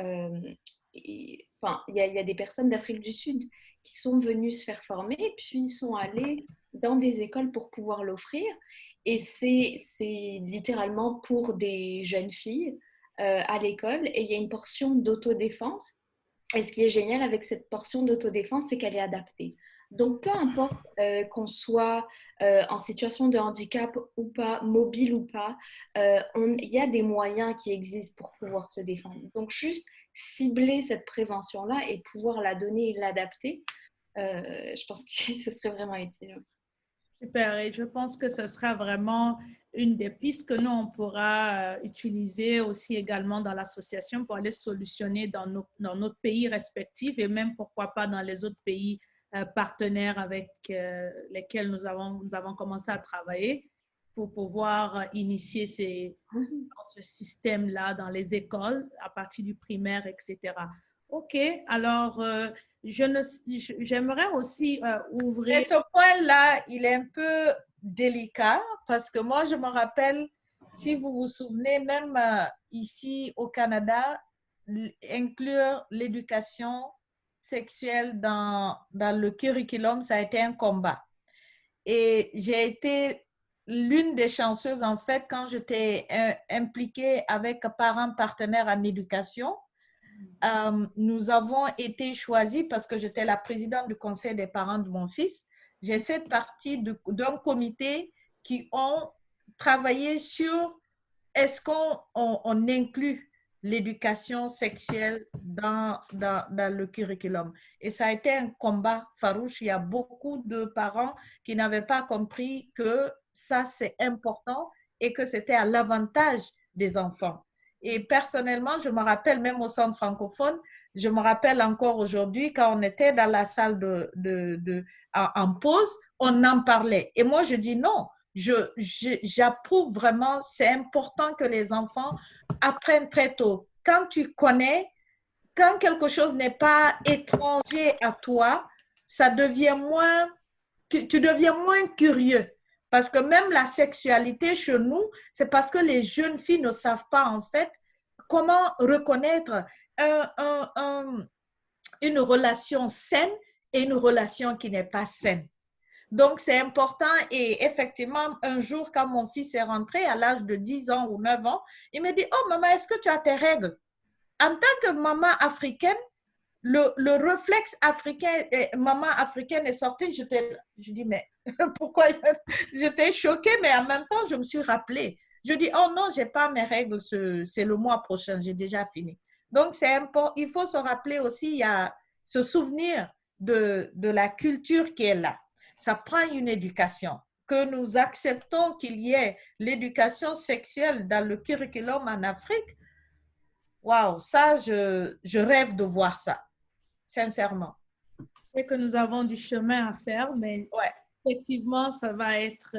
il y a des personnes d'Afrique du Sud qui sont venues se faire former, puis sont allées dans des écoles pour pouvoir l'offrir. Et c'est littéralement pour des jeunes filles à l'école. Et il y a une portion d'autodéfense. Et ce qui est génial avec cette portion d'autodéfense, c'est qu'elle est adaptée. Donc, peu importe qu'on soit en situation de handicap ou pas, mobile ou pas, il y a des moyens qui existent pour pouvoir se défendre. Donc, juste cibler cette prévention-là et pouvoir la donner et l'adapter, je pense que ce serait vraiment utile. Super, et je pense que ce sera vraiment une des pistes que nous, on pourra utiliser aussi également dans l'association pour aller solutionner dans notre pays respectifs et même, pourquoi pas, dans les autres pays partenaires avec lesquels nous avons commencé à travailler pour pouvoir initier ce système-là dans les écoles à partir du primaire, etc. OK, alors j'aimerais aussi ouvrir… Et ce point-là, il est un peu délicat parce que moi, je me rappelle, si vous vous souvenez, même ici au Canada, inclure l'éducation sexuelle dans le curriculum, ça a été un combat. Et j'ai été l'une des chanceuses, en fait, quand j'étais impliquée avec parents partenaires en éducation, nous avons été choisis parce que j'étais la présidente du conseil des parents de mon fils. J'ai fait partie d'un comité qui ont travaillé sur est-ce qu'on inclut l'éducation sexuelle dans le curriculum. Et ça a été un combat farouche. Il y a beaucoup de parents qui n'avaient pas compris que ça, c'est important et que c'était à l'avantage des enfants. Et personnellement, je me rappelle même au centre francophone, je me rappelle encore aujourd'hui quand on était dans la salle en pause, on en parlait. Et moi, je dis non, j'approuve vraiment, c'est important que les enfants apprennent très tôt. Quand tu connais, quand quelque chose n'est pas étranger à toi, ça devient moins, tu deviens moins curieux. Parce que même la sexualité chez nous, c'est parce que les jeunes filles ne savent pas en fait comment reconnaître une relation saine et une relation qui n'est pas saine. Donc, c'est important et effectivement, un jour, quand mon fils est rentré à l'âge de 10 ans ou 9 ans, il me dit, « Oh, maman, est-ce que tu as tes règles? » En tant que maman africaine, le réflexe africain, maman africaine est sorti, je dis, mais pourquoi? J'étais choquée, mais en même temps, je me suis rappelée. Je dis, oh non, je n'ai pas mes règles, c'est le mois prochain, j'ai déjà fini. Donc, c'est important, il faut se rappeler aussi, il y a ce souvenir de la culture qui est là. Ça prend une éducation. Que nous acceptons qu'il y ait l'éducation sexuelle dans le curriculum en Afrique, waouh, ça, je rêve de voir ça. Sincèrement. C'est que nous avons du chemin à faire, mais ouais. Effectivement, ça va être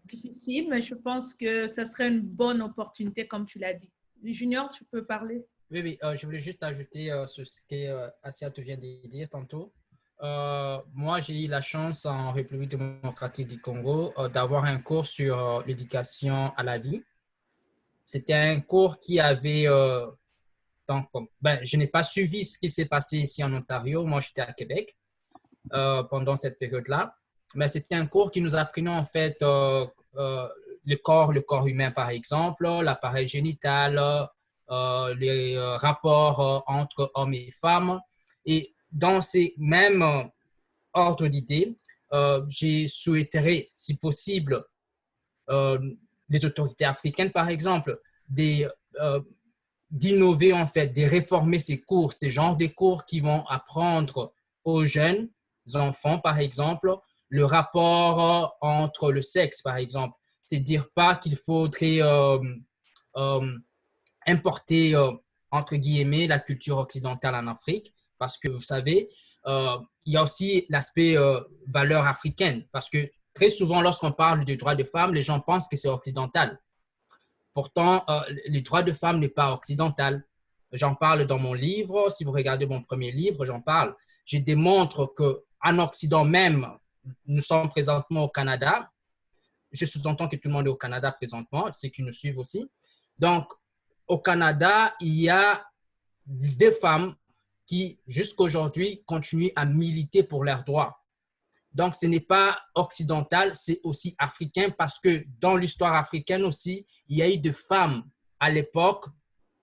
difficile, mais je pense que ce serait une bonne opportunité, comme tu l'as dit. Junior, tu peux parler? Oui, je voulais juste ajouter ce que Assia vient de dire tantôt. Moi, j'ai eu la chance en République démocratique du Congo d'avoir un cours sur l'éducation à la vie. C'était un cours qui avait... je n'ai pas suivi ce qui s'est passé ici en Ontario. Moi, j'étais à Québec pendant cette période-là. Mais c'était un cours qui nous apprenait en fait le corps humain, par exemple, l'appareil génital, les rapports entre hommes et femmes. Et dans ces mêmes ordres d'idées, j'ai souhaité, si possible, les autorités africaines, par exemple, d'innover en fait, de réformer ces cours, ces genres de cours qui vont apprendre aux jeunes enfants, par exemple, le rapport entre le sexe, par exemple. C'est dire pas qu'il faudrait importer, entre guillemets, la culture occidentale en Afrique, parce que vous savez, il y a aussi l'aspect valeur africaine, parce que très souvent, lorsqu'on parle des droits des femmes, les gens pensent que c'est occidental. Pourtant, les droits de femmes n'est pas occidental. J'en parle dans mon livre. Si vous regardez mon premier livre, j'en parle. Je démontre qu'en Occident même, nous sommes présentement au Canada. Je sous-entends que tout le monde est au Canada présentement, ceux qui nous suivent aussi. Donc, au Canada, il y a des femmes qui, jusqu'à aujourd'hui, continuent à militer pour leurs droits. Donc, ce n'est pas occidental, c'est aussi africain parce que dans l'histoire africaine aussi, il y a eu des femmes à l'époque,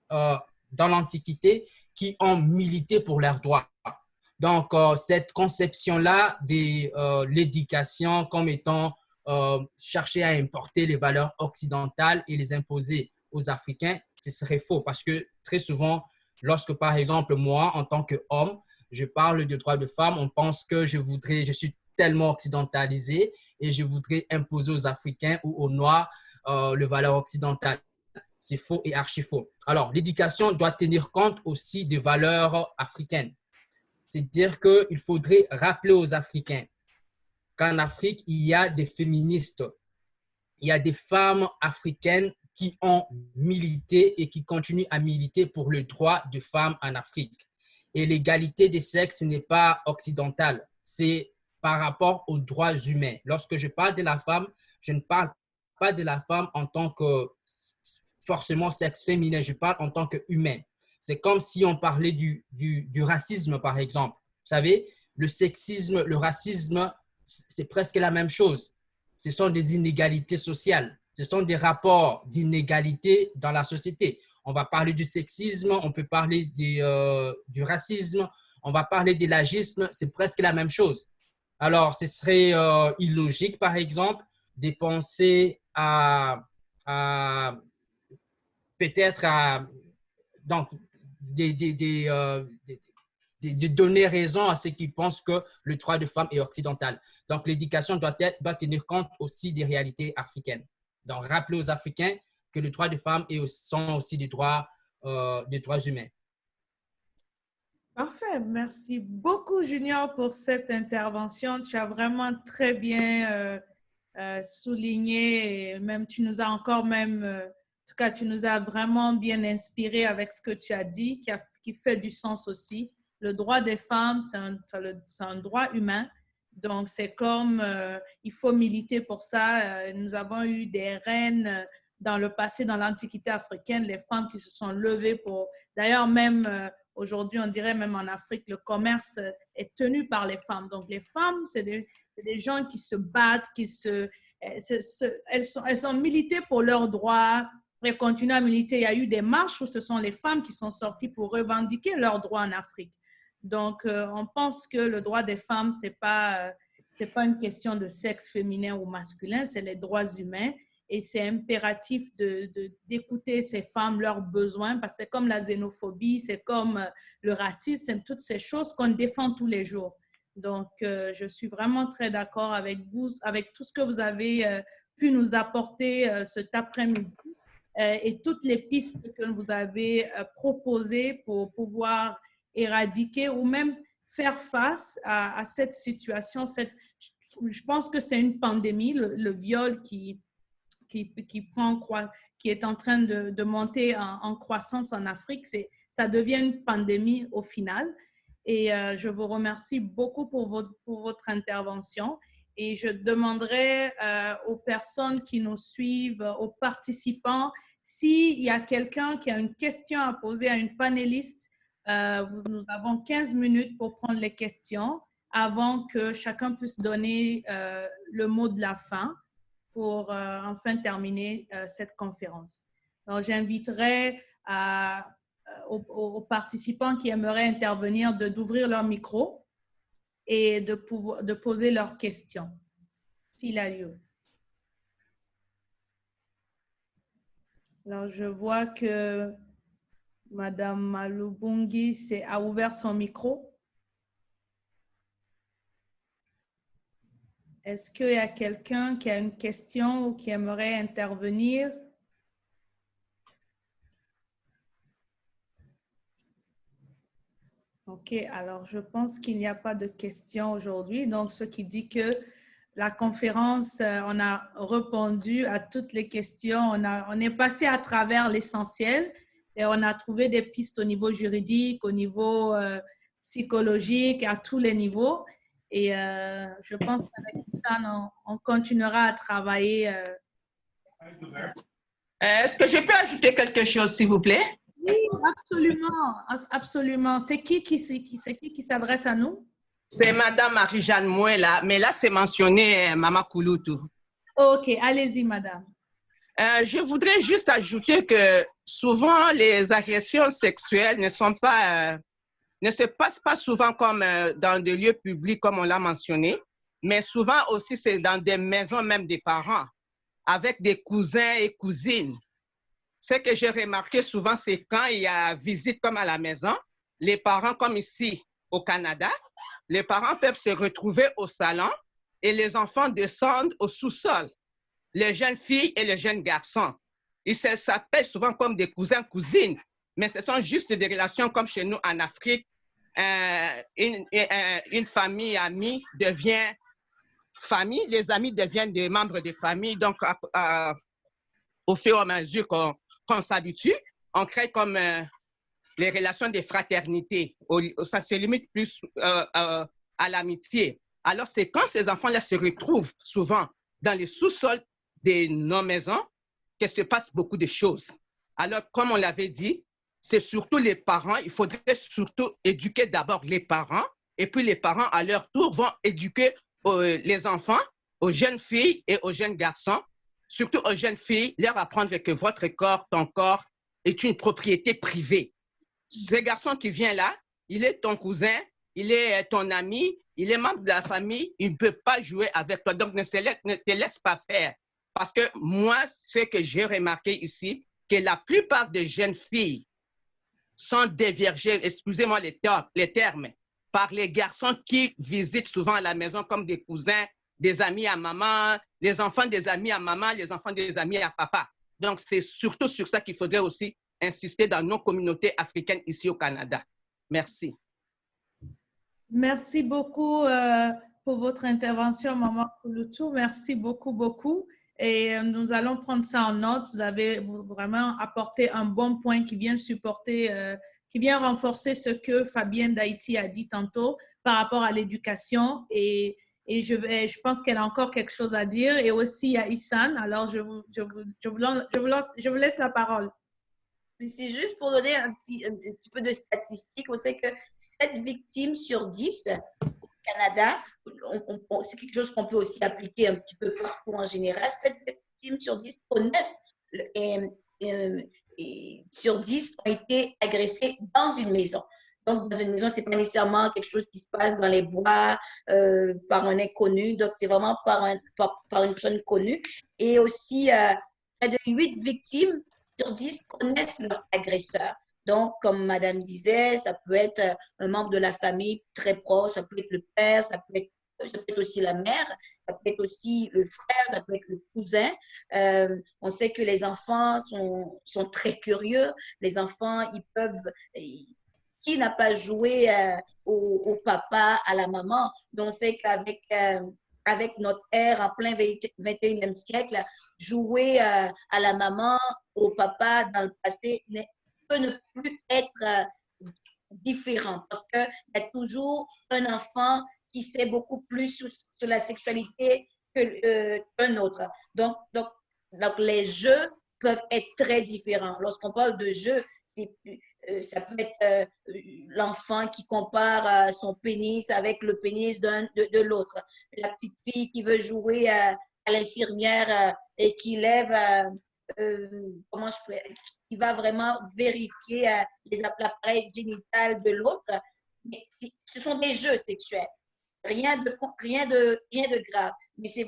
dans l'Antiquité, qui ont milité pour leurs droits. Donc, cette conception-là de l'éducation comme étant chercher à importer les valeurs occidentales et les imposer aux Africains, ce serait faux parce que très souvent, lorsque par exemple moi, en tant qu'homme, je parle de droits de femmes, on pense que je suis tellement occidentalisé et je voudrais imposer aux Africains ou aux Noirs les valeurs occidentales. C'est faux et archi faux. Alors, l'éducation doit tenir compte aussi des valeurs africaines. C'est-à-dire qu'il faudrait rappeler aux Africains qu'en Afrique, il y a des féministes, il y a des femmes africaines qui ont milité et qui continuent à militer pour le droit des femmes en Afrique. Et l'égalité des sexes n'est pas occidentale, c'est par rapport aux droits humains. Lorsque je parle de la femme, je ne parle pas de la femme en tant que forcément sexe féminin, je parle en tant qu'humain. C'est comme si on parlait du racisme, par exemple. Vous savez, le sexisme, le racisme, c'est presque la même chose. Ce sont des inégalités sociales. Ce sont des rapports d'inégalité dans la société. on va parler du sexisme, on peut parler du racisme, on va parler de l'agisme, c'est presque la même chose. Alors, ce serait illogique, par exemple, de penser peut-être donc, de donner raison à ceux qui pensent que le droit de femme est occidental. Donc, l'éducation doit tenir compte aussi des réalités africaines. Donc, rappeler aux Africains que les droits de femmes sont aussi des droits humains. Parfait. Merci beaucoup, Junior, pour cette intervention. Tu as vraiment très bien souligné et même tu nous as encore même, en tout cas, tu nous as vraiment bien inspiré avec ce que tu as dit, qui fait du sens aussi. Le droit des femmes, c'est un droit humain. Donc, c'est comme, il faut militer pour ça. Nous avons eu des reines dans le passé, dans l'Antiquité africaine, les femmes qui se sont levées pour, d'ailleurs même, aujourd'hui, on dirait même en Afrique, le commerce est tenu par les femmes. Donc, les femmes, c'est des gens qui se battent, elles sont militées pour leurs droits, elles continuent à militer. Il y a eu des marches où ce sont les femmes qui sont sorties pour revendiquer leurs droits en Afrique. Donc, on pense que le droit des femmes, c'est pas une question de sexe féminin ou masculin, c'est les droits humains. Et c'est impératif d'écouter ces femmes, leurs besoins, parce que c'est comme la xénophobie, c'est comme le racisme, c'est toutes ces choses qu'on défend tous les jours. Donc, je suis vraiment très d'accord avec vous, avec tout ce que vous avez pu nous apporter cet après-midi et toutes les pistes que vous avez proposées pour pouvoir éradiquer ou même faire face à cette situation. Je pense que c'est une pandémie, le viol qui est en train de monter en croissance en Afrique. Ça devient une pandémie au final. Et je vous remercie beaucoup pour votre intervention. Et je demanderai aux personnes qui nous suivent, aux participants, s'il y a quelqu'un qui a une question à poser à une panéliste, nous avons 15 minutes pour prendre les questions avant que chacun puisse donner le mot de la fin pour enfin terminer cette conférence. Alors, j'inviterai aux participants qui aimeraient intervenir d'ouvrir leur micro et de poser leurs questions, s'il a lieu. Alors, je vois que Madame Malubungi a ouvert son micro. Est-ce qu'il y a quelqu'un qui a une question ou qui aimerait intervenir? OK, alors je pense qu'il n'y a pas de questions aujourd'hui. Donc, ce qui dit que la conférence, on a répondu à toutes les questions. On est passé à travers l'essentiel et on a trouvé des pistes au niveau juridique, au niveau psychologique, à tous les niveaux. Et je pense qu'avec ça, on continuera à travailler. Est-ce que je peux ajouter quelque chose, s'il vous plaît? Oui, absolument, absolument. C'est qui s'adresse à nous? C'est Madame Marie-Jeanne Mouela, mais là, c'est mentionné Mama Kouloutou. OK, allez-y, Madame. Je voudrais juste ajouter que souvent, les agressions sexuelles ne se passent pas souvent comme dans des lieux publics, comme on l'a mentionné, mais souvent aussi, c'est dans des maisons même des parents, avec des cousins et cousines. Ce que j'ai remarqué souvent, c'est quand il y a visite comme à la maison, les parents, comme ici au Canada, les parents peuvent se retrouver au salon et les enfants descendent au sous-sol, les jeunes filles et les jeunes garçons. Ils s'appellent souvent comme des cousins-cousines, mais ce sont juste des relations comme chez nous en Afrique. Une famille amie devient famille, les amis deviennent des membres de famille. Donc, au fur et à mesure qu'on s'habitue, on crée comme les relations de fraternité. Ça se limite plus à l'amitié. Alors, c'est quand ces enfants-là se retrouvent souvent dans les sous-sols de nos maisons que se passe beaucoup de choses. Alors, comme on l'avait dit, c'est surtout les parents. Il faudrait surtout éduquer d'abord les parents et puis les parents, à leur tour, vont éduquer les enfants, aux jeunes filles et aux jeunes garçons, surtout aux jeunes filles, leur apprendre que votre corps, ton corps est une propriété privée. Ce garçon qui vient là, il est ton cousin, il est ton ami, il est membre de la famille, il ne peut pas jouer avec toi. Donc, ne te laisse pas faire. Parce que moi, ce que j'ai remarqué ici, que la plupart des jeunes filles sont déviergées, excusez-moi les termes, par les garçons qui visitent souvent à la maison comme des cousins, des amis à maman, les enfants des amis à maman, les enfants des amis à papa. Donc, c'est surtout sur ça qu'il faudrait aussi insister dans nos communautés africaines ici au Canada. Merci. Merci beaucoup pour votre intervention, Maman Kouloutou. Merci beaucoup, beaucoup. Et nous allons prendre ça en note. Vous avez vraiment apporté un bon point qui vient supporter, qui vient renforcer ce que Fabienne d'Haïti a dit tantôt par rapport à l'éducation. Et je pense qu'elle a encore quelque chose à dire. Et aussi à Issan. Alors, je vous laisse la parole. C'est juste pour donner un petit peu de statistiques. On sait que 7 victimes sur 10 au Canada, c'est quelque chose qu'on peut aussi appliquer un petit peu partout en général. 7 victimes sur 10 connaissent et sur 10 ont été agressées dans une maison. Donc, dans une maison, ce n'est pas nécessairement quelque chose qui se passe dans les bois par un inconnu. Donc, c'est vraiment par une personne connue. Et aussi, près de 8 victimes sur 10 connaissent leur agresseur. Donc, comme Madame disait, ça peut être un membre de la famille très proche, ça peut être le père, ça peut être aussi la mère, ça peut être aussi le frère, ça peut être le cousin. On sait que les enfants sont très curieux. Les enfants, ils peuvent... Qui n'a pas joué au papa, à la maman? Donc, on sait qu'avec avec notre ère en plein 21e siècle, jouer à la maman, au papa dans le passé peut ne plus être différent parce qu'il y a toujours un enfant qui sait beaucoup plus sur la sexualité qu'un autre. Donc, les jeux peuvent être très différents. Lorsqu'on parle de jeux, ça peut être l'enfant qui compare son pénis avec le pénis de l'autre. La petite fille qui veut jouer à l'infirmière et qui lève, qui va vraiment vérifier l'appareil génital de l'autre. Ce sont des jeux sexuels. Rien de grave. Mais c'est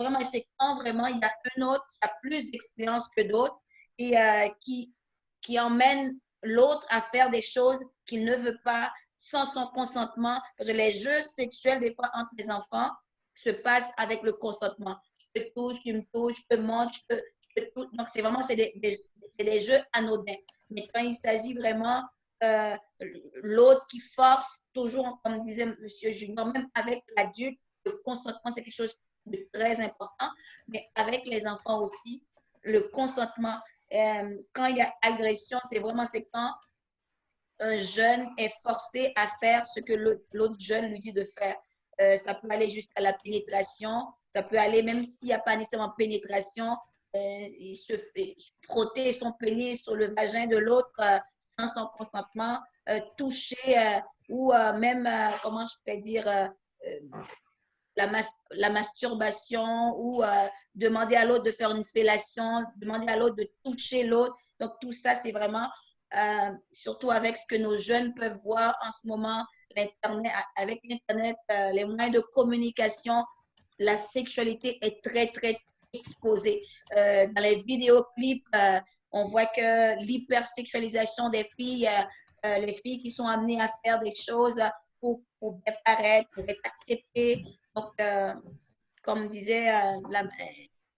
quand vraiment il y a un autre qui a plus d'expérience que d'autres et qui emmène l'autre à faire des choses qu'il ne veut pas sans son consentement. Parce que les jeux sexuels, des fois, entre les enfants, se passent avec le consentement. Je te touche, tu me touches, je te montre, je te touche. Donc, c'est des jeux anodins. Mais quand il s'agit vraiment l'autre qui force, toujours, comme disait M. Junior, même avec l'adulte, le consentement, c'est quelque chose de très important. Mais avec les enfants aussi, le consentement, quand il y a agression, c'est quand un jeune est forcé à faire ce que l'autre jeune lui dit de faire. Ça peut aller jusqu'à la pénétration, ça peut aller même s'il n'y a pas nécessairement pénétration, il se fait frotter son pénis sur le vagin de l'autre sans son consentement, toucher ou même, comment je pourrais dire, la masturbation ou demander à l'autre de faire une fellation, demander à l'autre de toucher l'autre. Donc, tout ça, c'est vraiment, surtout avec ce que nos jeunes peuvent voir en ce moment, avec l'Internet, les moyens de communication, la sexualité est très, très exposée. Dans les vidéoclips, on voit que l'hypersexualisation des filles, les filles qui sont amenées à faire des choses pour bien paraître, pour être acceptées. Donc, comme disait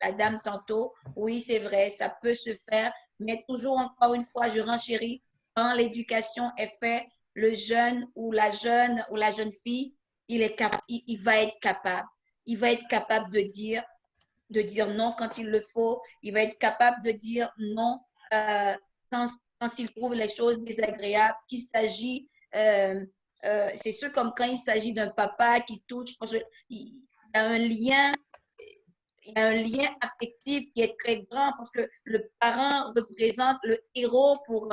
la dame tantôt, oui, c'est vrai, ça peut se faire, mais toujours, encore une fois, je renchéris, quand l'éducation est faite, le jeune ou la jeune fille, il va être capable. Il va être capable de dire non quand il le faut. Il va être capable de dire non quand il trouve les choses désagréables, qu'il s'agit... c'est sûr, comme quand il s'agit d'un papa qui touche, il y a un lien affectif qui est très grand parce que le parent représente le héros pour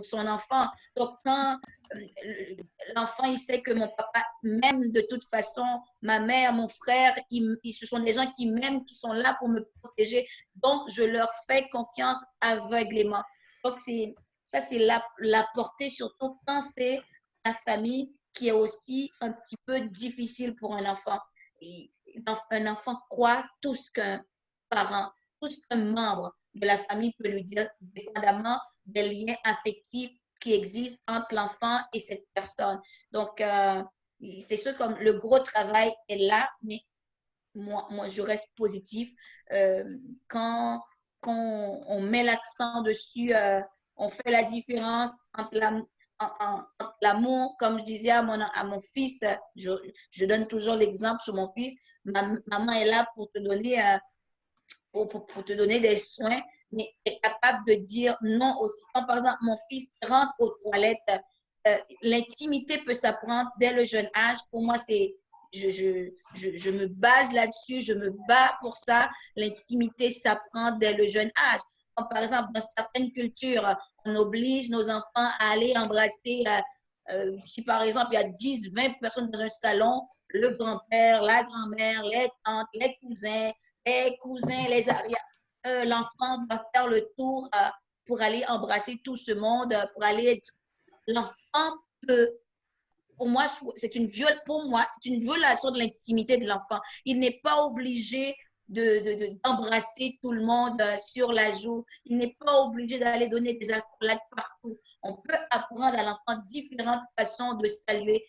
son enfant. Donc, quand l'enfant, il sait que mon papa m'aime de toute façon, ma mère, mon frère, ce sont des gens qui m'aiment, qui sont là pour me protéger. Donc, je leur fais confiance aveuglément. Donc, ça, c'est la portée, surtout quand c'est la famille qui est aussi un petit peu difficile pour un enfant. Et un enfant croit tout ce qu'un parent, tout ce qu'un membre de la famille peut lui dire, dépendamment des liens affectifs qui existent entre l'enfant et cette personne. Donc, c'est sûr comme le gros travail est là, mais moi je reste positif. Quand, quand on met l'accent dessus, on fait la différence entre l'amour, comme je disais à mon fils, je donne toujours l'exemple sur mon fils, maman est là pour te donner, pour te donner des soins, mais est capable de dire non aussi. Quand, par exemple, mon fils rentre aux toilettes, l'intimité peut s'apprendre dès le jeune âge. Pour moi, je me base là-dessus, je me bats pour ça. L'intimité s'apprend dès le jeune âge. Comme par exemple, dans certaines cultures, on oblige nos enfants à aller embrasser, si par exemple, il y a 10, 20 personnes dans un salon, le grand-père, la grand-mère, les tantes, les cousins, les arrières, l'enfant doit faire le tour pour aller embrasser tout ce monde, pour aller être... L'enfant peut, pour moi, pour moi, c'est une violation de l'intimité de l'enfant. Il n'est pas obligé d'embrasser tout le monde sur la joue. Il n'est pas obligé d'aller donner des accolades partout. On peut apprendre à l'enfant différentes façons de saluer.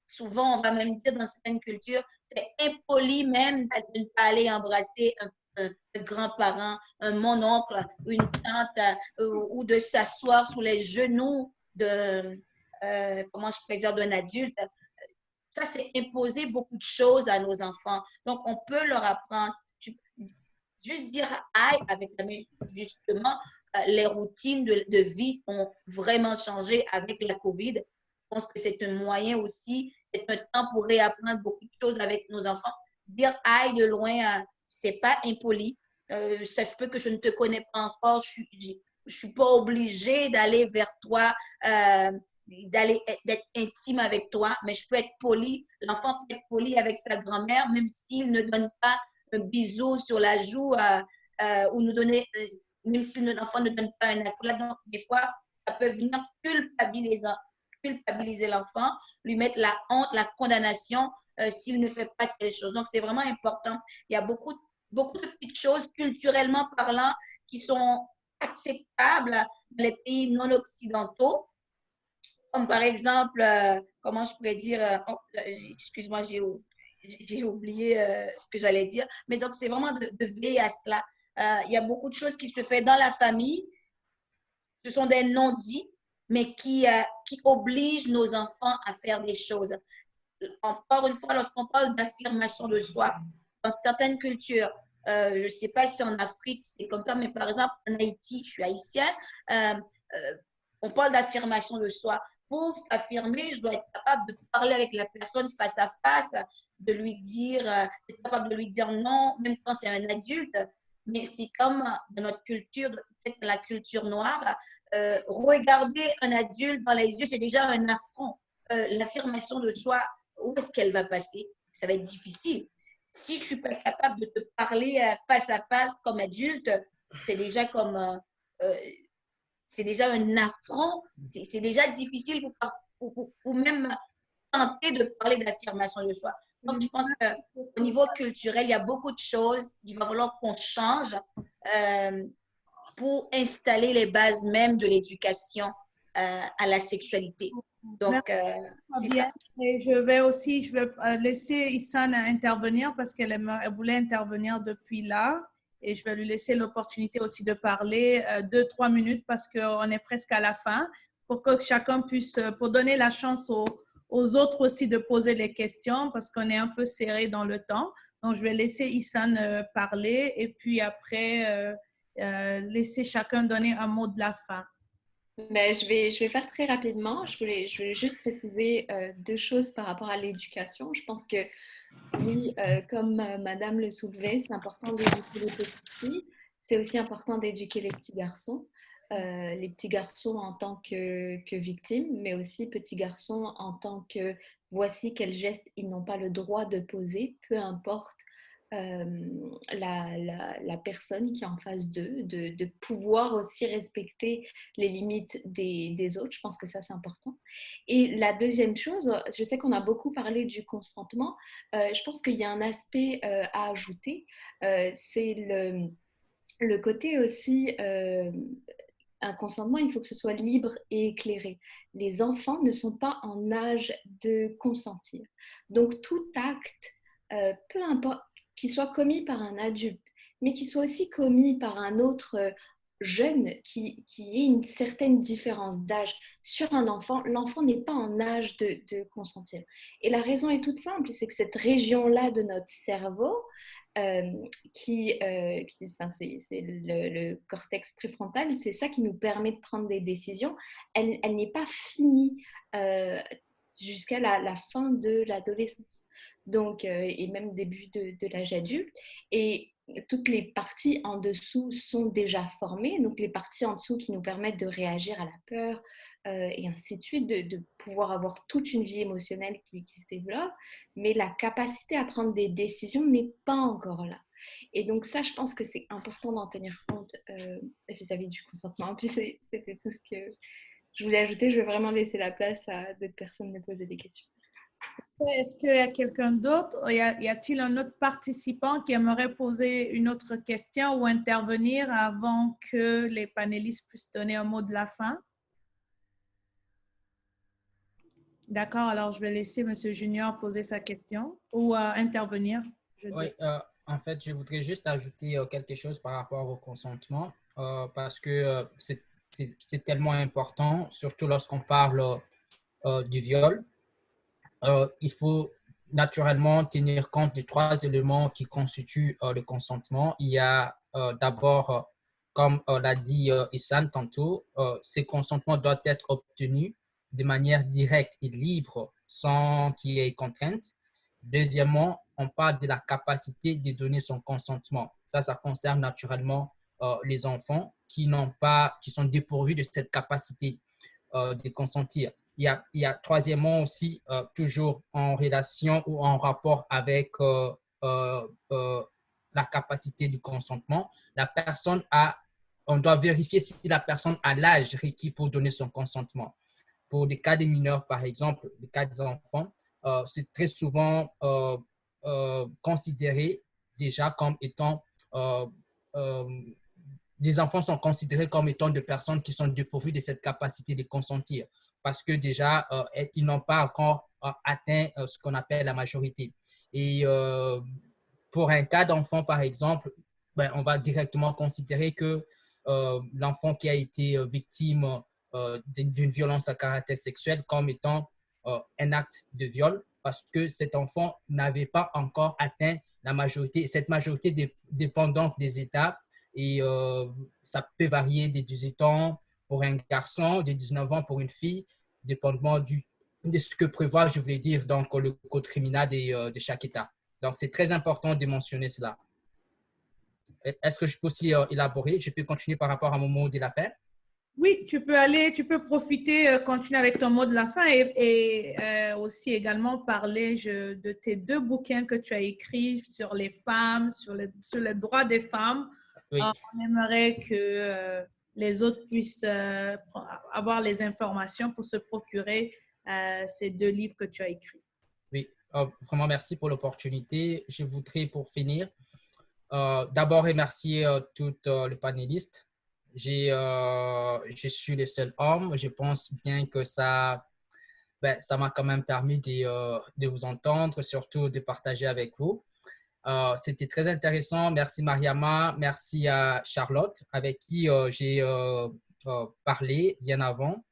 Souvent, on va même dire dans certaines cultures, c'est impoli même de ne pas aller embrasser un grand-parent, un mononcle, une tante, ou de s'asseoir sous les genoux comment je pourrais dire, d'un adulte. Ça, c'est imposer beaucoup de choses à nos enfants. Donc, on peut leur apprendre. Juste dire aïe avec la main, justement, les routines de vie ont vraiment changé avec la COVID. Je pense que c'est un moyen aussi, c'est un temps pour réapprendre beaucoup de choses avec nos enfants. Dire aïe de loin, c'est pas impoli. Ça se peut que je ne te connais pas encore, je suis pas obligée d'aller vers toi, d'être intime avec toi, mais je peux être poli. L'enfant peut être poli avec sa grand-mère, même s'il ne donne pas un bisou sur la joue ou nous donner, même si l'enfant ne donne pas un accolade. Donc, des fois, ça peut venir culpabiliser l'enfant, lui mettre la honte, la condamnation s'il ne fait pas quelque chose. Donc, c'est vraiment important. Il y a beaucoup de petites choses culturellement parlant qui sont acceptables dans les pays non occidentaux. Comme par exemple, comment je pourrais dire, excuse-moi, j'ai oublié ce que j'allais dire, mais donc c'est vraiment de veiller à cela. Il y a beaucoup de choses qui se font dans la famille, ce sont des non-dits, mais qui obligent nos enfants à faire des choses. Encore une fois, lorsqu'on parle d'affirmation de soi, dans certaines cultures, je ne sais pas si en Afrique c'est comme ça, mais par exemple en Haïti, je suis haïtienne, on parle d'affirmation de soi. Pour s'affirmer, je dois être capable de parler avec la personne face à face, de lui dire, être capable de lui dire non, même quand c'est un adulte. Mais c'est comme dans notre culture, peut-être la culture noire, regarder un adulte dans les yeux, c'est déjà un affront. L'affirmation de soi, où est-ce qu'elle va passer? Ça va être difficile. Si je ne suis pas capable de te parler face à face comme adulte, c'est déjà comme... c'est déjà un affront, c'est déjà difficile pour même tenter de parler d'affirmation de soi. Donc, je pense qu'au niveau culturel, il y a beaucoup de choses. Il va falloir qu'on change pour installer les bases même de l'éducation à la sexualité. Donc, c'est ça. Et je vais laisser Issane intervenir parce qu'elle voulait intervenir depuis là. Et je vais lui laisser l'opportunité aussi de parler 2-3 minutes parce qu'on est presque à la fin pour que chacun puisse, pour donner la chance aux autres aussi de poser les questions parce qu'on est un peu serré dans le temps. Donc, je vais laisser Issane parler et puis après, laisser chacun donner un mot de la fin. Ben, je vais faire très rapidement. Je voulais juste préciser deux choses par rapport à l'éducation. Je pense que oui, comme Madame le soulevait, c'est important d'éduquer les petites filles. C'est aussi important d'éduquer les petits garçons. Les petits garçons en tant que victimes, mais aussi petits garçons en tant que voici quels gestes ils n'ont pas le droit de poser, peu importe la personne qui est en face d'eux, de pouvoir aussi respecter les limites des autres. Je pense que ça, c'est important. Et la deuxième chose, je sais qu'on a beaucoup parlé du consentement. Je pense qu'il y a un aspect à ajouter. C'est le côté aussi, un consentement, il faut que ce soit libre et éclairé. Les enfants ne sont pas en âge de consentir. Donc tout acte, peu importe, qui soit commis par un adulte, mais qui soit aussi commis par un autre jeune qui ait une certaine différence d'âge sur un enfant, l'enfant n'est pas en âge de consentir. Et la raison est toute simple, c'est que cette région-là de notre cerveau, enfin, c'est le cortex préfrontal, c'est ça qui nous permet de prendre des décisions. Elle n'est pas finie jusqu'à la fin de l'adolescence. Donc, et même début de l'âge adulte. Et toutes les parties en dessous sont déjà formées, donc les parties en dessous qui nous permettent de réagir à la peur et ainsi de suite, de pouvoir avoir toute une vie émotionnelle qui se développe, mais la capacité à prendre des décisions n'est pas encore là. Et donc ça, je pense que c'est important d'en tenir compte vis-à-vis du consentement. Puis c'était tout ce que je voulais ajouter. Je vais vraiment laisser la place à d'autres personnes de poser des questions. Est-ce qu'il y a quelqu'un d'autre? Y a-t-il un autre participant qui aimerait poser une autre question ou intervenir avant que les panélistes puissent donner un mot de la fin? D'accord, alors je vais laisser M. Junior poser sa question ou intervenir. Oui, en fait, je voudrais juste ajouter quelque chose par rapport au consentement parce que c'est tellement important, surtout lorsqu'on parle du viol. Il faut naturellement tenir compte des trois éléments qui constituent le consentement. Il y a d'abord, comme l'a dit Issan tantôt, ce consentement doit être obtenu de manière directe et libre sans qu'il y ait contrainte. Deuxièmement, on parle de la capacité de donner son consentement. Ça concerne naturellement les enfants qui sont dépourvus de cette capacité de consentir. Il y a troisièmement aussi, toujours en relation ou en rapport avec la capacité du consentement, on doit vérifier si la personne a l'âge requis pour donner son consentement. Pour des cas des mineurs, par exemple, des cas des enfants, c'est très souvent considéré déjà comme étant des enfants sont considérés comme étant des personnes qui sont dépourvues de cette capacité de consentir parce que déjà, ils n'ont pas encore atteint ce qu'on appelle la majorité. Et pour un cas d'enfant, par exemple, ben, on va directement considérer que l'enfant qui a été victime d'une violence à caractère sexuel comme étant un acte de viol parce que cet enfant n'avait pas encore atteint la majorité. Cette majorité dépendante des États et ça peut varier de 18 ans pour un garçon, de 19 ans pour une fille, dépendamment de ce que prévoit, je voulais dire, donc, le code criminel de chaque État. Donc, c'est très important de mentionner cela. Est-ce que je peux aussi élaborer? Je peux continuer par rapport à mon mot de la fin? Oui, tu peux profiter, continuer avec ton mot de la fin et aussi également parler de tes deux bouquins que tu as écrits sur les femmes, sur les droits des femmes. Oui. On aimerait que les autres puissent avoir les informations pour se procurer ces deux livres que tu as écrits. Oui, vraiment merci pour l'opportunité. Je voudrais pour finir d'abord remercier tous les panélistes. Je suis le seul homme. Je pense bien que ça m'a quand même permis de vous entendre, surtout de partager avec vous. C'était très intéressant. Merci Mariama, merci à Charlotte, avec qui j'ai parlé bien avant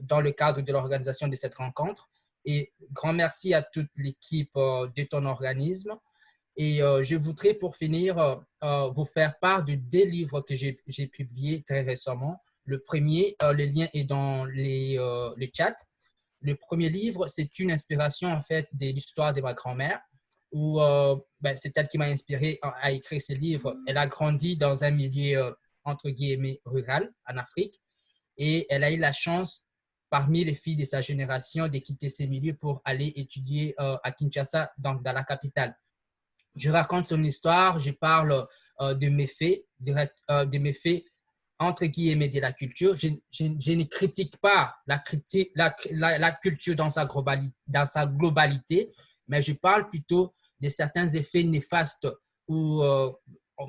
dans le cadre de l'organisation de cette rencontre. Et grand merci à toute l'équipe de ton organisme. Et je voudrais pour finir vous faire part de deux livres que j'ai publiés très récemment. Le premier, le lien est dans le chat. Le premier livre, c'est une inspiration en fait de l'histoire de ma grand-mère où c'est elle qui m'a inspiré à écrire ce livre. Elle a grandi dans un milieu entre guillemets rural en Afrique et elle a eu la chance parmi les filles de sa génération de quitter ces milieux pour aller étudier à Kinshasa, donc dans la capitale. je raconte son histoire, je parle de mes faits, de mes faits entre guillemets de la culture. Je ne critique pas la culture dans sa globalité, mais je parle plutôt de certains effets néfastes ou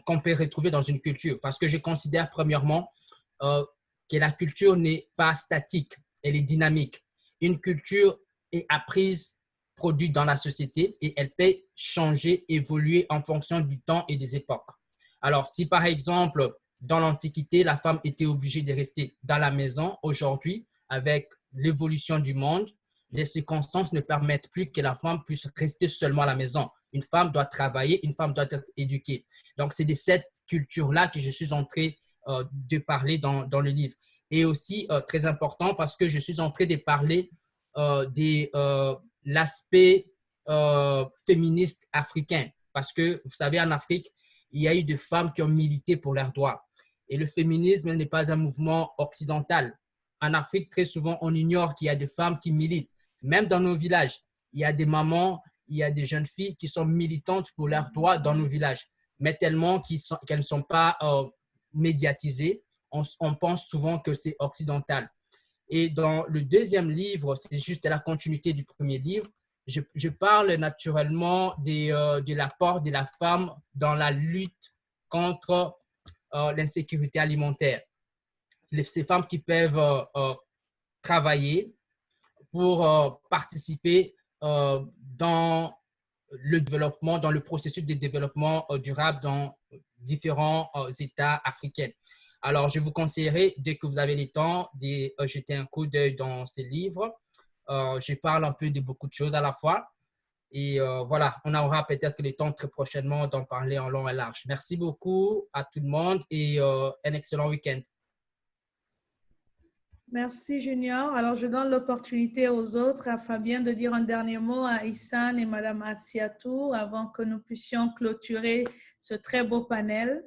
qu'on peut retrouver dans une culture. Parce que je considère premièrement que la culture n'est pas statique, elle est dynamique. Une culture est apprise, produite dans la société et elle peut changer, évoluer en fonction du temps et des époques. Alors, si par exemple, dans l'Antiquité, la femme était obligée de rester dans la maison, aujourd'hui, avec l'évolution du monde, les circonstances ne permettent plus que la femme puisse rester seulement à la maison. Une femme doit travailler, une femme doit être éduquée. Donc, c'est de cette culture-là que je suis en train de parler dans le livre. Et aussi, très important, parce que je suis en train de parler de l'aspect féministe africain. Parce que, vous savez, en Afrique, il y a eu des femmes qui ont milité pour leurs droits. Et le féminisme n'est pas un mouvement occidental. En Afrique, très souvent, on ignore qu'il y a des femmes qui militent. Même dans nos villages, il y a des mamans, il y a des jeunes filles qui sont militantes pour leurs droits dans nos villages, mais tellement qu'elles ne sont pas médiatisées. On pense souvent que c'est occidental. Et dans le deuxième livre, c'est juste la continuité du premier livre, je parle naturellement de l'apport de la femme dans la lutte contre l'insécurité alimentaire. Ces femmes qui peuvent travailler pour participer dans le développement, dans le processus de développement durable dans différents États africains. Alors, je vous conseillerais, dès que vous avez le temps, de jeter un coup d'œil dans ces livres. Je parle un peu de beaucoup de choses à la fois. Et voilà, on aura peut-être le temps très prochainement d'en parler en long et large. Merci beaucoup à tout le monde et un excellent week-end. Merci, Junior. Alors, je donne l'opportunité aux autres, à Fabien de dire un dernier mot, à Ihsan et Madame Assiatou, avant que nous puissions clôturer ce très beau panel.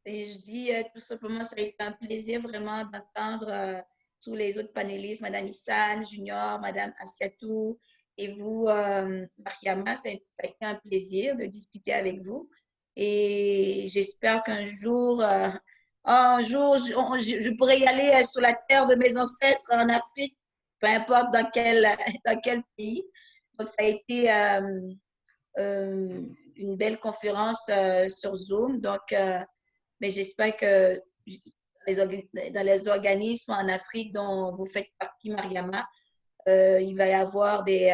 Et je dis tout simplement, ça a été un plaisir vraiment d'entendre tous les autres panélistes, Madame Ihsan, Junior, Madame Assiatou et vous, Mariama. Ça a été un plaisir de discuter avec vous. Et j'espère qu'un jour, je pourrai y aller sur la terre de mes ancêtres en Afrique, peu importe dans quel pays. Donc, ça a été une belle conférence sur Zoom. Donc, mais j'espère que dans les organismes en Afrique dont vous faites partie, Mariama, il va y avoir des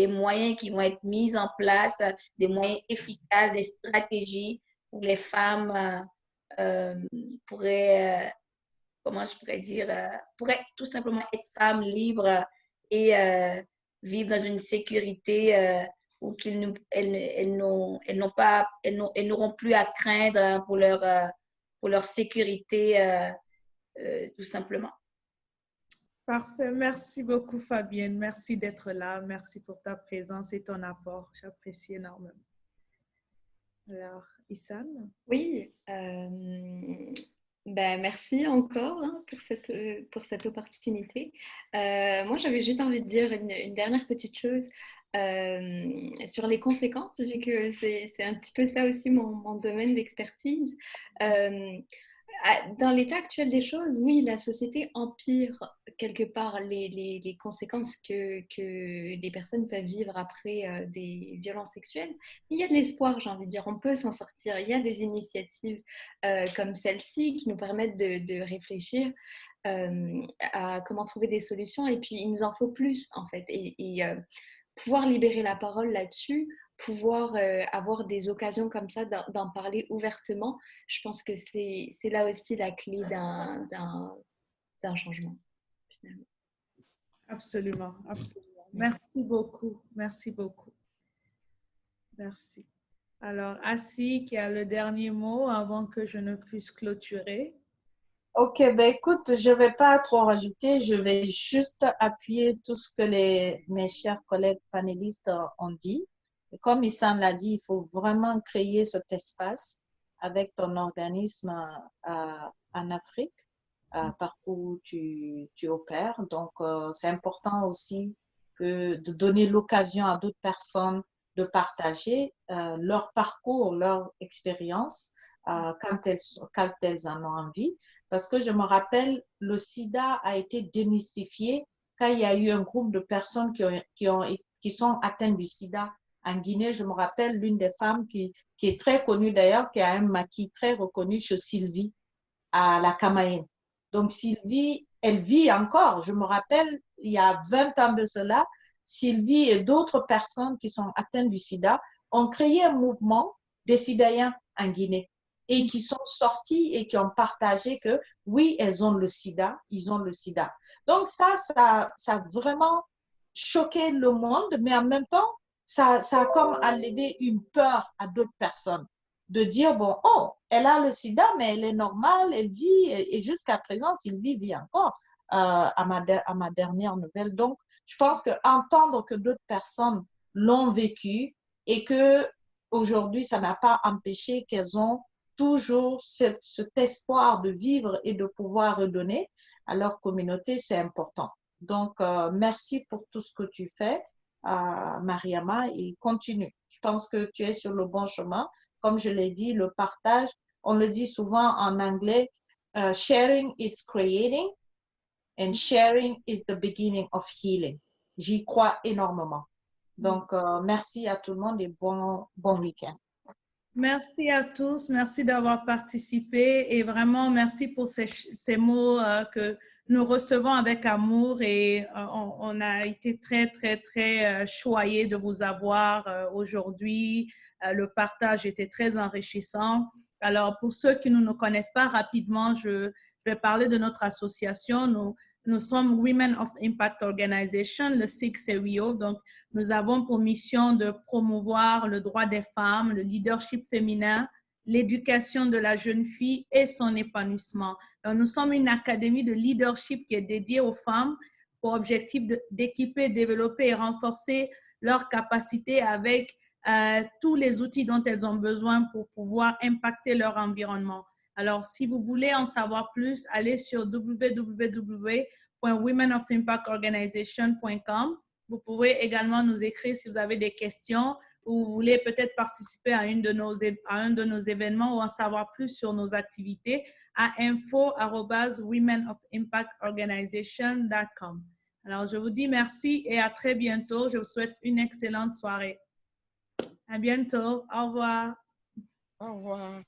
moyens qui vont être mis en place, des moyens efficaces, des stratégies où les femmes pourraient, comment je pourrais dire, pourraient tout simplement être femmes libres et vivre dans une sécurité ou elles n'auront plus à craindre pour leur sécurité, tout simplement. Parfait. Merci beaucoup, Fabienne. Merci d'être là. Merci pour ta présence et ton apport. J'apprécie énormément. Alors, Ihsan? Oui, merci encore pour cette opportunité. Moi, j'avais juste envie de dire une dernière petite chose sur les conséquences, vu que c'est un petit peu ça aussi mon domaine d'expertise. Dans l'état actuel des choses, oui, la société empire quelque part les conséquences que les personnes peuvent vivre après des violences sexuelles. Il y a de l'espoir, j'ai envie de dire, on peut s'en sortir. Il y a des initiatives comme celle-ci qui nous permettent de réfléchir à comment trouver des solutions. Et puis, il nous en faut plus, en fait. Et pouvoir libérer la parole là-dessus, pouvoir avoir des occasions comme ça d'en parler ouvertement, je pense que c'est là aussi la clé d'un changement, finalement. Absolument, absolument. Merci beaucoup, merci beaucoup. Merci. Alors, Assi, qui a le dernier mot avant que je ne puisse clôturer. Ok, ben écoute, je ne vais pas trop rajouter, je vais juste appuyer tout ce que mes chers collègues panélistes ont dit. Comme Ihsan l'a dit, il faut vraiment créer cet espace avec ton organisme en Afrique, partout où tu opères. Donc, c'est important aussi de donner l'occasion à d'autres personnes de partager leur parcours, leur expérience quand elles en ont envie. Parce que je me rappelle, le sida a été démystifié quand il y a eu un groupe de personnes qui sont atteintes du sida en Guinée. Je me rappelle l'une des femmes qui est très connue d'ailleurs, qui a un maquis très reconnu chez Sylvie à la Camaïenne. Donc Sylvie, elle vit encore. Je me rappelle, il y a 20 ans de cela, Sylvie et d'autres personnes qui sont atteintes du sida ont créé un mouvement des Sidaïens en Guinée et qui sont sortis et qui ont partagé que oui, elles ont le sida, ils ont le sida. Donc ça a vraiment choqué le monde, mais en même temps, ça a comme enlevé une peur à d'autres personnes de dire, bon, oh, elle a le sida, mais elle est normale, elle vit, et jusqu'à présent, Sylvie vit encore à ma dernière nouvelle. Donc, je pense qu'entendre que d'autres personnes l'ont vécu et que aujourd'hui, ça n'a pas empêché qu'elles ont toujours cet espoir de vivre et de pouvoir redonner à leur communauté, c'est important. Donc, merci pour tout ce que tu fais, Mariama, et continue. Je pense que tu es sur le bon chemin. Comme je l'ai dit, le partage, on le dit souvent en anglais, sharing is creating and sharing is the beginning of healing. J'y crois énormément. Donc, merci à tout le monde et bon week-end. Merci à tous, merci d'avoir participé et vraiment merci pour ces mots que nous recevons avec amour et on a été très, très, très choyés de vous avoir aujourd'hui. Le partage était très enrichissant. Alors, pour ceux qui ne nous connaissent pas rapidement, je vais parler de notre association. Nous sommes Women of Impact Organization, le SIG c'est WIO. Donc, nous avons pour mission de promouvoir le droit des femmes, le leadership féminin, l'éducation de la jeune fille et son épanouissement. Donc, nous sommes une académie de leadership qui est dédiée aux femmes pour objectif d'équiper, développer et renforcer leurs capacités avec tous les outils dont elles ont besoin pour pouvoir impacter leur environnement. Alors, si vous voulez en savoir plus, allez sur www.womenofimpactorganization.com. Vous pouvez également nous écrire si vous avez des questions ou vous voulez peut-être participer à un de nos événements ou en savoir plus sur nos activités à info@womenofimpactorganization.com. Alors, je vous dis merci et à très bientôt. Je vous souhaite une excellente soirée. À bientôt. Au revoir. Au revoir.